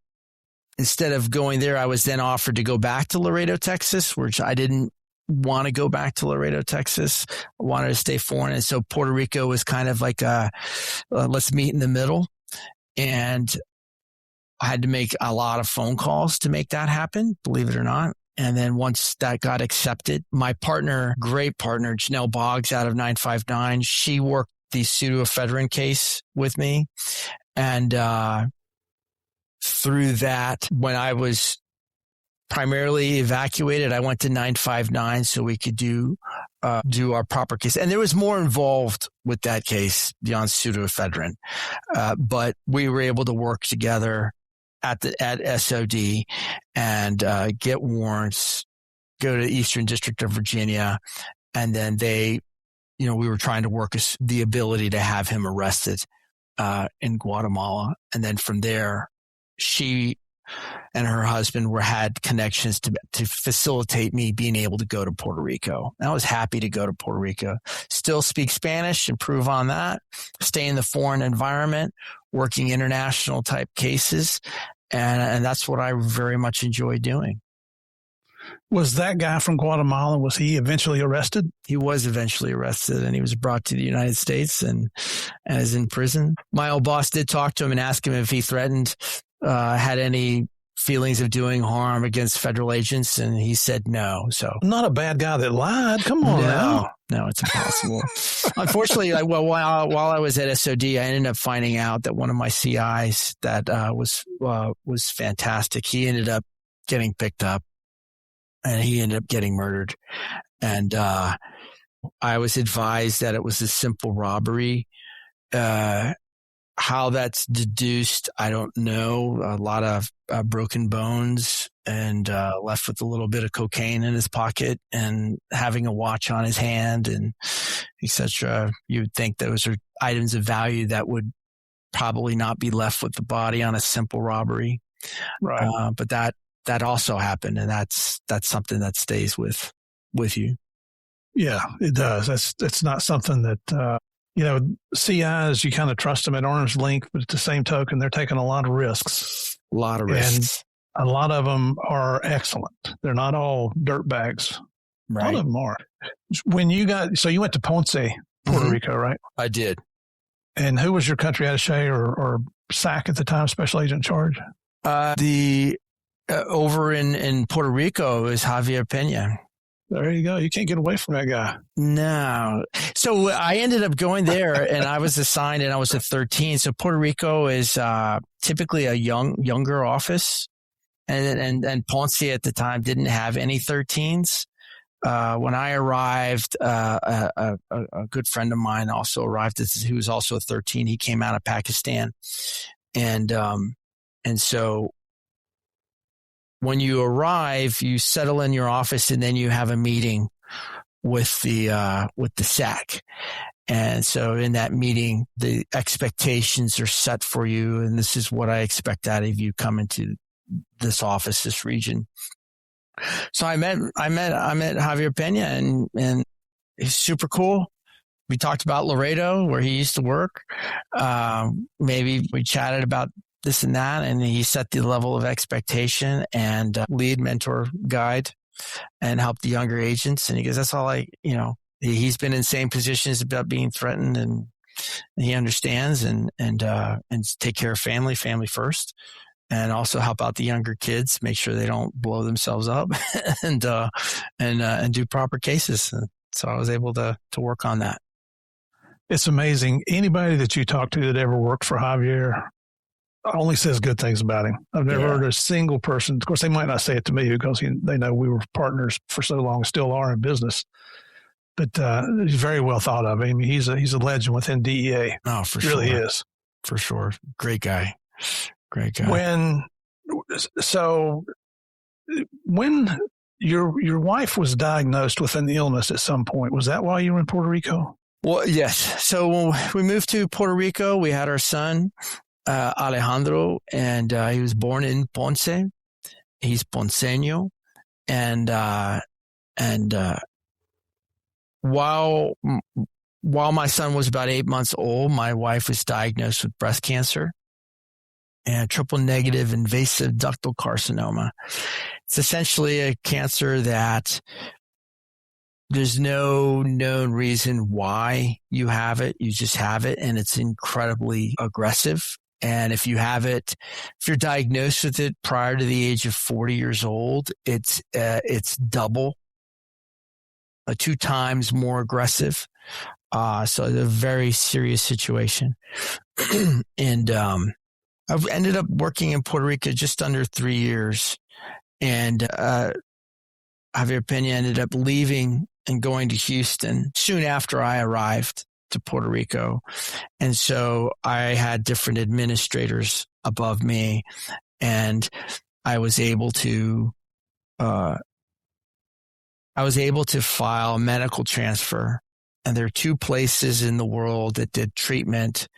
[SPEAKER 1] instead of going there, I was then offered to go back to Laredo, Texas, which I didn't want to go back to Laredo, Texas. I wanted to stay foreign. And so Puerto Rico was kind of like let's meet in the middle. And I had to make a lot of phone calls to make that happen, believe it or not. And then once that got accepted, my partner, great partner, Janelle Boggs out of 959, she worked the pseudoephedrine case with me. And through that, when I was primarily evacuated, I went to 959 so we could do our proper case. And there was more involved with that case beyond pseudoephedrine. But we were able to work together at SOD and get warrants, go to the Eastern District of Virginia. And then we were trying to work the ability to have him arrested in Guatemala. And then from there, she and her husband had connections to facilitate me being able to go to Puerto Rico. I was happy to go to Puerto Rico, still speak Spanish, improve on that, stay in the foreign environment, working international type cases. And that's what I very much enjoy doing.
[SPEAKER 2] Was that guy from Guatemala, was he eventually arrested?
[SPEAKER 1] He was eventually arrested and he was brought to the United States and is in prison. My old boss did talk to him and ask him if he threatened, had any feelings of doing harm against federal agents, and he said no. So
[SPEAKER 2] not a bad guy that lied. Come on now.
[SPEAKER 1] No, it's impossible. Unfortunately, while I was at SOD, I ended up finding out that one of my CIs that was fantastic. He ended up getting picked up, and he ended up getting murdered. And I was advised that it was a simple robbery. How that's deduced, I don't know. A lot of broken bones and left with a little bit of cocaine in his pocket and having a watch on his hand and etc. You would think those are items of value that would probably not be left with the body on a simple robbery.
[SPEAKER 2] Right.
[SPEAKER 1] But that also happened, and that's something that stays with you.
[SPEAKER 2] Yeah, it does. That's not something that CIs, you kind of trust them at arm's length, but at the same token, they're taking a lot of risks. And a lot of them are excellent. They're not all dirtbags.
[SPEAKER 1] Right.
[SPEAKER 2] A lot of them are. You went to Ponce, Puerto Rico, right?
[SPEAKER 1] I did.
[SPEAKER 2] And who was your country attaché or SAC at the time, special agent in charge?
[SPEAKER 1] Over in Puerto Rico is Javier Pena.
[SPEAKER 2] There you go. You can't get away from that guy.
[SPEAKER 1] No. So I ended up going there, and I was assigned, and I was at 13. So Puerto Rico is typically a younger office, and Ponce at the time didn't have any 13s. When I arrived, a good friend of mine also arrived. Who was also a 13. He came out of Pakistan, and so when you arrive, you settle in your office, and then you have a meeting with the SAC. And so in that meeting, the expectations are set for you, and this is what I expect out of you coming to this office, this region. So I met Javier Pena, and he's super cool. We talked about Laredo, where he used to work. Maybe we chatted about this and that, and he set the level of expectation and lead, mentor, guide, and help the younger agents. And he goes, that's all he's been in the same positions about being threatened, and he understands and take care of family first, and also help out the younger kids, make sure they don't blow themselves up and do proper cases. And so I was able to work on that.
[SPEAKER 2] It's amazing. Anybody that you talk to that ever worked for Javier only says good things about him. I've never heard a single person. Of course, they might not say it to me because they know we were partners for so long, still are in business. But he's very well thought of. I mean, he's a legend within DEA.
[SPEAKER 1] Oh, for
[SPEAKER 2] sure, really is.
[SPEAKER 1] For sure, great guy.
[SPEAKER 2] When your wife was diagnosed with an illness at some point, was that while you were in Puerto Rico?
[SPEAKER 1] Well, yes. So when we moved to Puerto Rico, we had our son. Alejandro, and he was born in Ponce. He's Ponceño, and while my son was about 8 months old, my wife was diagnosed with breast cancer and triple negative invasive ductal carcinoma. It's essentially a cancer that there's no known reason why you have it. You just have it, and it's incredibly aggressive. And if you're diagnosed with it prior to the age of 40 years old, it's double, 2 times more aggressive. So it's a very serious situation. And I've ended up working in Puerto Rico just under 3 years. And Javier Pena ended up leaving and going to Houston soon after I arrived to Puerto Rico. And so I had different administrators above me, and I was able to file a medical transfer. And there are 2 places in the world that did treatment,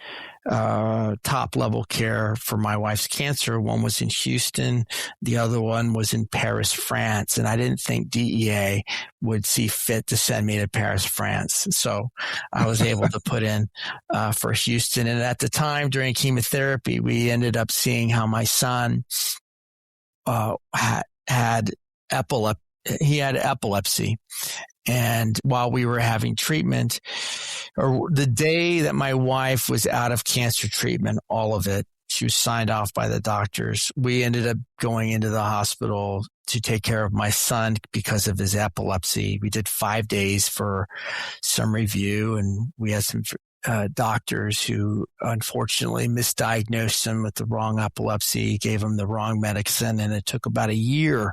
[SPEAKER 1] top level care for my wife's cancer. One was in Houston. The other one was in Paris, France. And I didn't think DEA would see fit to send me to Paris, France. So I was able to put in for Houston. And at the time during chemotherapy, we ended up seeing how my son had epilepsy. He had epilepsy. And while we were having treatment, or the day that my wife was out of cancer treatment, all of it, She was signed off by the doctors. We ended up going into the hospital to take care of my son because of his epilepsy. We did 5 days for some review, and we had some doctors who unfortunately misdiagnosed him with the wrong epilepsy, gave him the wrong medicine, and it took about a year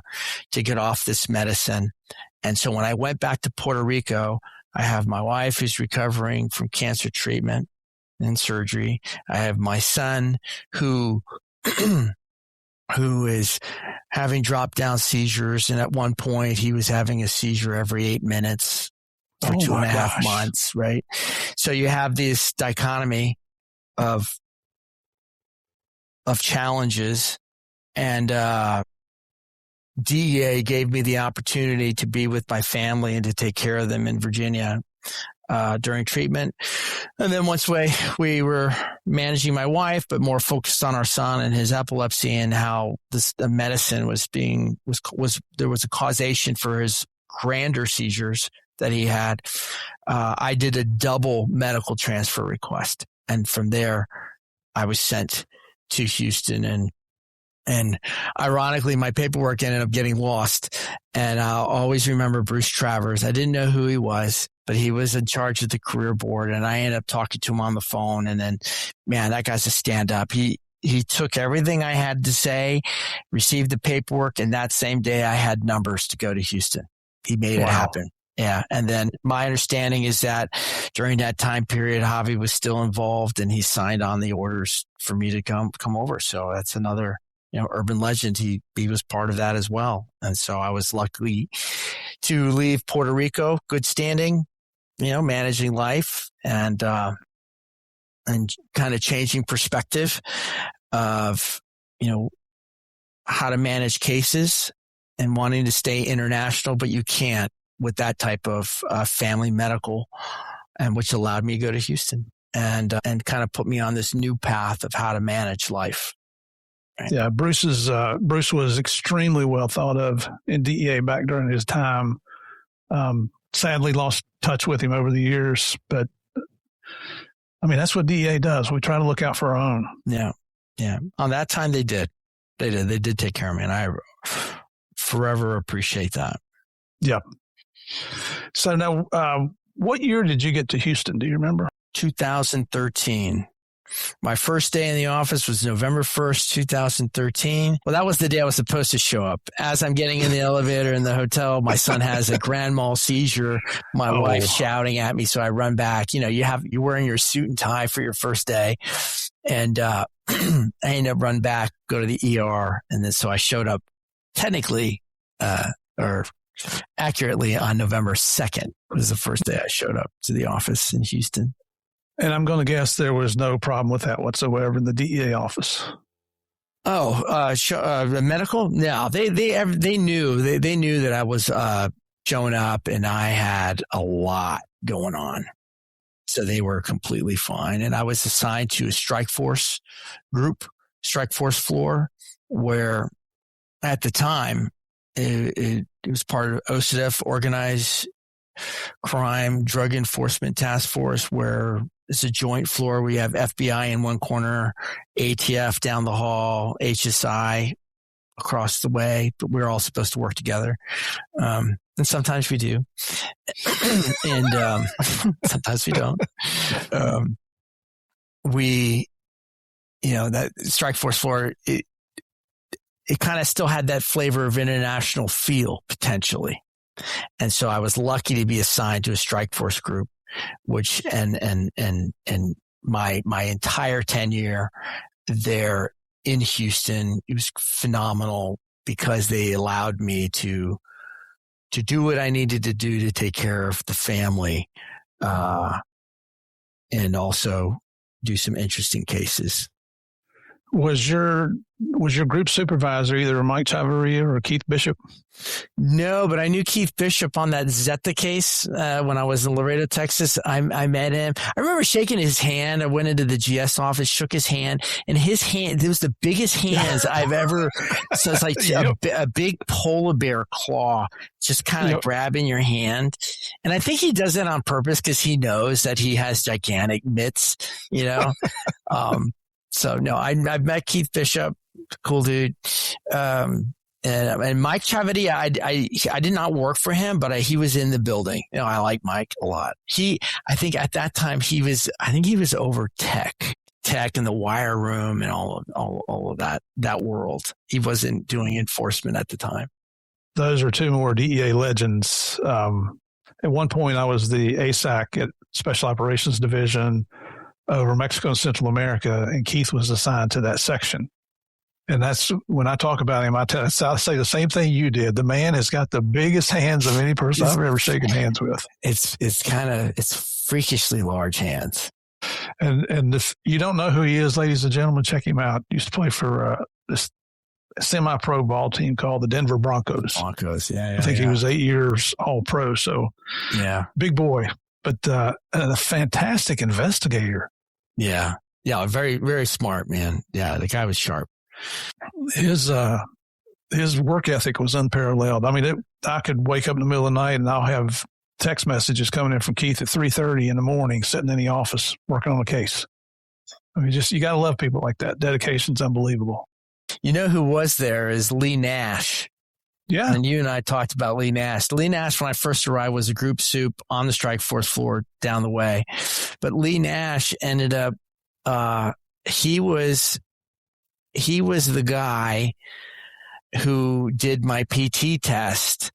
[SPEAKER 1] to get off this medicine. And so when I went back to Puerto Rico, I have my wife who's recovering from cancer treatment and surgery. I have my son who is having drop down seizures. And at one point he was having a seizure every 8 minutes for 2.5 months. Right. So you have this dichotomy of challenges, and, DEA gave me the opportunity to be with my family and to take care of them in Virginia during treatment. And then once we were managing my wife, but more focused on our son and his epilepsy and how the medicine there was a causation for his grander seizures that he had. I did a double medical transfer request. And from there, I was sent to Houston, and ironically, my paperwork ended up getting lost. And I'll always remember Bruce Travers. I didn't know who he was, but he was in charge of the career board. And I ended up talking to him on the phone. And then, man, that guy's a stand up. He took everything I had to say, received the paperwork. And that same day I had numbers to go to Houston. He made it happen. Yeah. And then my understanding is that during that time period, Javi was still involved and he signed on the orders for me to come over. So that's another, urban legend. He was part of that as well. And so I was lucky to leave Puerto Rico, good standing, managing life and kind of changing perspective of, how to manage cases and wanting to stay international, but you can't with that type of family medical, and which allowed me to go to Houston and kind of put me on this new path of how to manage life.
[SPEAKER 2] Yeah, Bruce was extremely well thought of in DEA back during his time. Sadly, lost touch with him over the years, but I mean that's what DEA does. We try to look out for our own.
[SPEAKER 1] Yeah. On that time, they did. They did take care of me, and I forever appreciate that.
[SPEAKER 2] Yeah. So now, what year did you get to Houston? Do you remember?
[SPEAKER 1] 2013. My first day in the office was November 1st, 2013. Well, that was the day I was supposed to show up. As I'm getting in the elevator in the hotel, my son has a grand mal seizure. My wife's shouting at me. So I run back. You're wearing your suit and tie for your first day. And, I end up run back, go to the ER. And then, so I showed up technically, or accurately on November 2nd was the first day I showed up to the office in Houston.
[SPEAKER 2] And I'm going to guess there was no problem with that whatsoever in the DEA office.
[SPEAKER 1] The medical? No, they knew that I was showing up and I had a lot going on. So they were completely fine. And I was assigned to a strike force floor, where at the time it was part of OCDF, Organized Crime Drug Enforcement Task Force, where it's a joint floor. We have FBI in one corner, ATF down the hall, HSI across the way, but we're all supposed to work together. And sometimes we do. And sometimes we don't. That strike force floor, it kind of still had that flavor of international feel potentially. And so I was lucky to be assigned to a strike force group, which, and my entire tenure there in Houston, it was phenomenal because they allowed me to do what I needed to do to take care of the family, and also do some interesting cases.
[SPEAKER 2] Was your group supervisor either Mike Chavarria or Keith Bishop?
[SPEAKER 1] No, but I knew Keith Bishop on that Zeta case when I was in Laredo, Texas. I met him. I remember shaking his hand. I went into the GS office, shook his hand, and his hand, it was the biggest hands I've ever. So it's like a big polar bear claw just kind of grabbing your hand. And I think he does it on purpose because he knows that he has gigantic mitts, So no, I've met Keith Bishop, cool dude. And Mike Chavity, I did not work for him, but he was in the building. I like Mike a lot. I think at that time he was over tech in the wire room and all of that world. He wasn't doing enforcement at the time.
[SPEAKER 2] Those are two more DEA legends. At one point I was the ASAC at Special Operations Division over Mexico and Central America, and Keith was assigned to that section. And that's when I talk about him, I say the same thing you did. The man has got the biggest hands of any person I've ever shaken hands with.
[SPEAKER 1] It's freakishly large hands.
[SPEAKER 2] And if you don't know who he is, ladies and gentlemen, check him out. He used to play for this semi-pro ball team called the Denver Broncos.
[SPEAKER 1] Yeah.
[SPEAKER 2] I think he was 8 years All-Pro. So
[SPEAKER 1] yeah,
[SPEAKER 2] big boy, but a fantastic investigator.
[SPEAKER 1] Yeah, very, very smart, man. Yeah, the guy was sharp.
[SPEAKER 2] His work ethic was unparalleled. I mean, I could wake up in the middle of the night and I'll have text messages coming in from Keith at 3:30 in the morning, sitting in the office working on a case. I mean, you got to love people like that. Dedication's unbelievable.
[SPEAKER 1] You know who was there is Lee Nash.
[SPEAKER 2] Yeah.
[SPEAKER 1] And you and I talked about Lee Nash. Lee Nash, when I first arrived, was a group soup on the strike force floor down the way. But Lee Nash ended up, he was the guy who did my PT test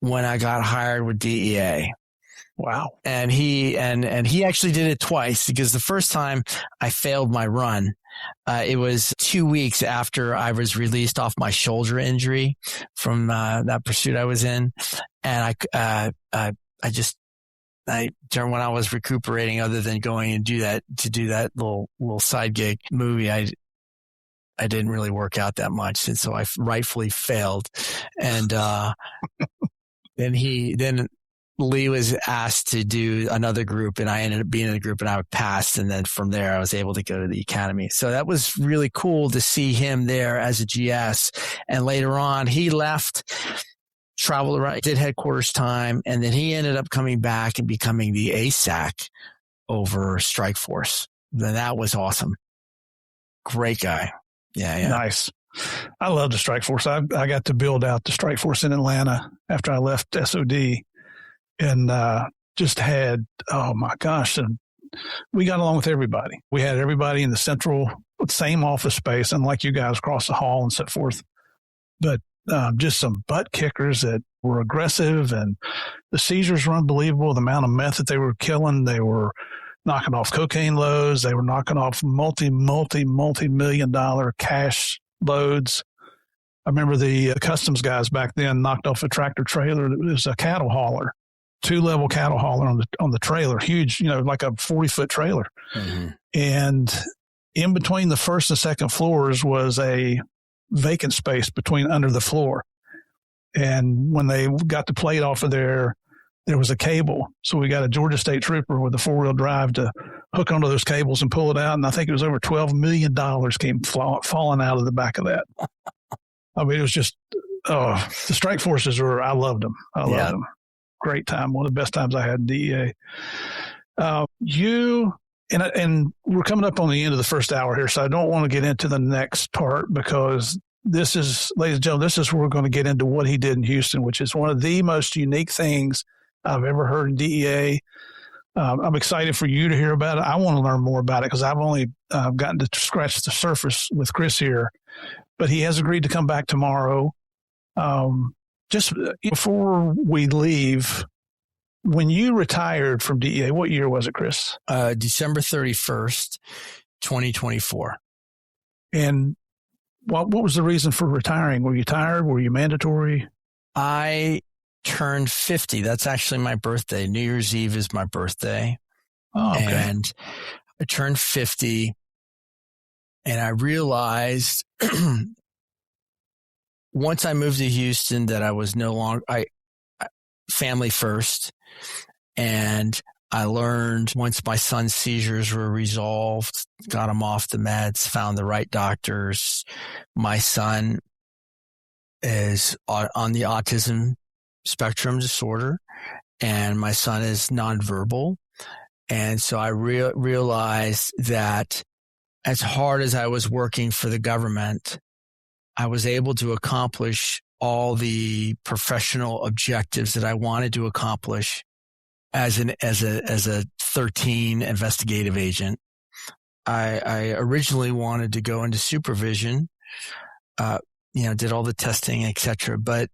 [SPEAKER 1] when I got hired with DEA.
[SPEAKER 2] Wow.
[SPEAKER 1] And he actually did it twice, because the first time I failed my run. It was 2 weeks after I was released off my shoulder injury from that pursuit I was in. And during when I was recuperating, other than going and do that little side gig movie, I didn't really work out that much. And so I rightfully failed. And then Lee was asked to do another group, and I ended up being in the group, and I passed. And then from there, I was able to go to the academy. So that was really cool to see him there as a GS. And later on, he left, traveled around, did headquarters time, and then he ended up coming back and becoming the ASAC over Strike Force. Then that was awesome. Great guy. Yeah.
[SPEAKER 2] Nice. I love the Strike Force. I got to build out the Strike Force in Atlanta after I left SOD, and just had, oh my gosh, and we got along with everybody. We had everybody in the same office space, and like you guys across the hall and so forth. But just some butt kickers that were aggressive, and the seizures were unbelievable. The amount of meth that they were killing, they were knocking off cocaine loads. They were knocking off multi-million-dollar cash loads. I remember the customs guys back then knocked off a tractor trailer. It was a cattle hauler, 2-level cattle hauler on the trailer, huge, like a 40-foot trailer. Mm-hmm. And in between the first and second floors was a vacant space under the floor. And when they got the plate off of there was a cable. So we got a Georgia State Trooper with a 4-wheel drive to hook onto those cables and pull it out. And I think it was over $12 million came falling out of the back of that. I mean, it was just, the strike forces I loved them. I loved them. Great time. One of the best times I had in DEA. And we're coming up on the end of the first hour here, so I don't want to get into the next part, because this is, ladies and gentlemen, this is where we're going to get into what he did in Houston, which is one of the most unique things I've ever heard in DEA. I'm excited for you to hear about it. I want to learn more about it, because I've only gotten to scratch the surface with Chris here. But he has agreed to come back tomorrow. Just before we leave, when you retired from DEA, what year was it, Chris?
[SPEAKER 1] December 31st, 2024.
[SPEAKER 2] And what was the reason for retiring? Were you tired? Were you mandatory?
[SPEAKER 1] I turned 50. That's actually my birthday. New Year's Eve is my birthday.
[SPEAKER 2] Oh, okay.
[SPEAKER 1] And I turned 50, and I realized once I moved to Houston that I was no longer family first. And I learned once my son's seizures were resolved, got him off the meds, found the right doctors. My son is on the autism spectrum disorder, and my son is nonverbal. And so I realized that as hard as I was working for the government, I was able to accomplish all the professional objectives that I wanted to accomplish as a 13 investigative agent. I originally wanted to go into supervision, did all the testing, etc. But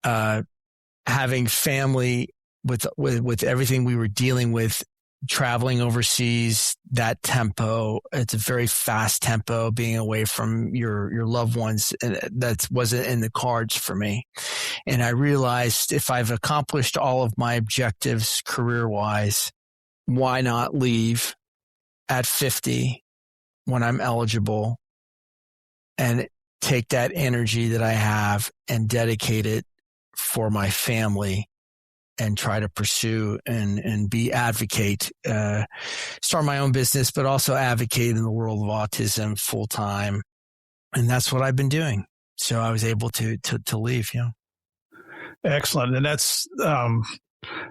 [SPEAKER 1] having family with everything we were dealing with, traveling overseas, that tempo, it's a very fast tempo, being away from your loved ones, that wasn't in the cards for me. And I realized if I've accomplished all of my objectives career-wise, why not leave at 50 when I'm eligible and take that energy that I have and dedicate it for my family and try to pursue and be advocate, start my own business, but also advocate in the world of autism full time. And that's what I've been doing. So I was able to leave. Yeah.
[SPEAKER 2] Excellent. And that's,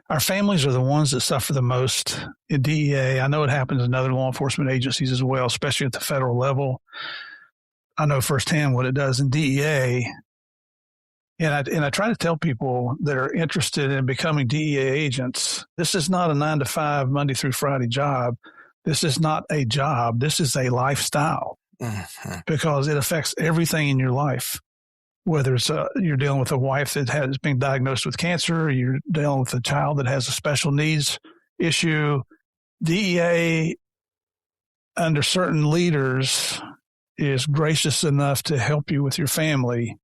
[SPEAKER 2] our families are the ones that suffer the most in DEA. I know it happens in other law enforcement agencies as well, especially at the federal level. I know firsthand what it does in DEA. And I try to tell people that are interested in becoming DEA agents, this is not a 9-to-5 Monday through Friday job. This is not a job. This is a lifestyle because it affects everything in your life. Whether it's you're dealing with a wife that has been diagnosed with cancer, or you're dealing with a child that has a special needs issue. DEA, under certain leaders, is gracious enough to help you with your family.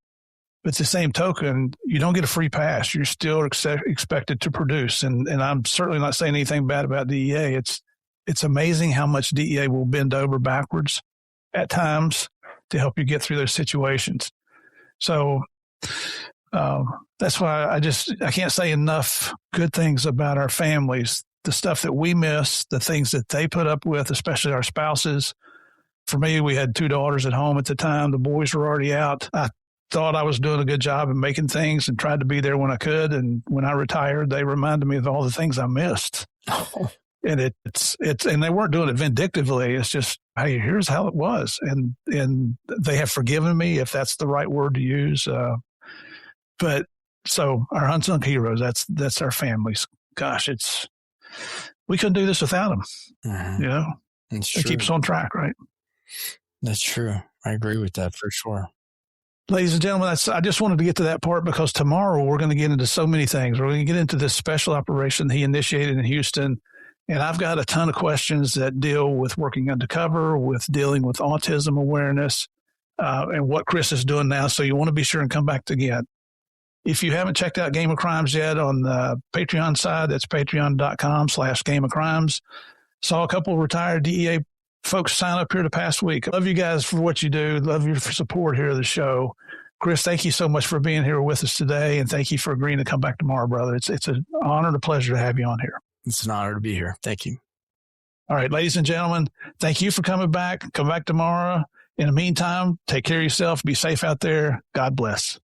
[SPEAKER 2] But the same token, you don't get a free pass. You're still expected to produce. And I'm certainly not saying anything bad about DEA. It's amazing how much DEA will bend over backwards at times to help you get through those situations. So that's why I can't say enough good things about our families, the stuff that we miss, the things that they put up with, especially our spouses. For me, we had 2 daughters at home at the time. The boys were already out. I thought I was doing a good job of making things and tried to be there when I could. And when I retired, they reminded me of all the things I missed. And it's and they weren't doing it vindictively. It's just, hey, here's how it was. And they have forgiven me, if that's the right word to use. But so our unsung heroes, that's our families. Gosh, we couldn't do this without them. Mm-hmm. It keeps us on track, right?
[SPEAKER 1] That's true. I agree with that for sure.
[SPEAKER 2] Ladies and gentlemen, I just wanted to get to that part because tomorrow we're going to get into so many things. We're going to get into this special operation he initiated in Houston. And I've got a ton of questions that deal with working undercover, with dealing with autism awareness, and what Chris is doing now. So you want to be sure and come back again. If you haven't checked out Game of Crimes yet on the Patreon side, that's patreon.com/Game of Crimes. Saw a couple of retired DEA folks sign up here the past week. Love you guys for what you do. Love your support here of the show. Chris, thank you so much for being here with us today. And thank you for agreeing to come back tomorrow, brother. It's an honor and a pleasure to have you on here.
[SPEAKER 1] It's an honor to be here. Thank you.
[SPEAKER 2] All right, ladies and gentlemen, thank you for coming back. Come back tomorrow. In the meantime, take care of yourself. Be safe out there. God bless.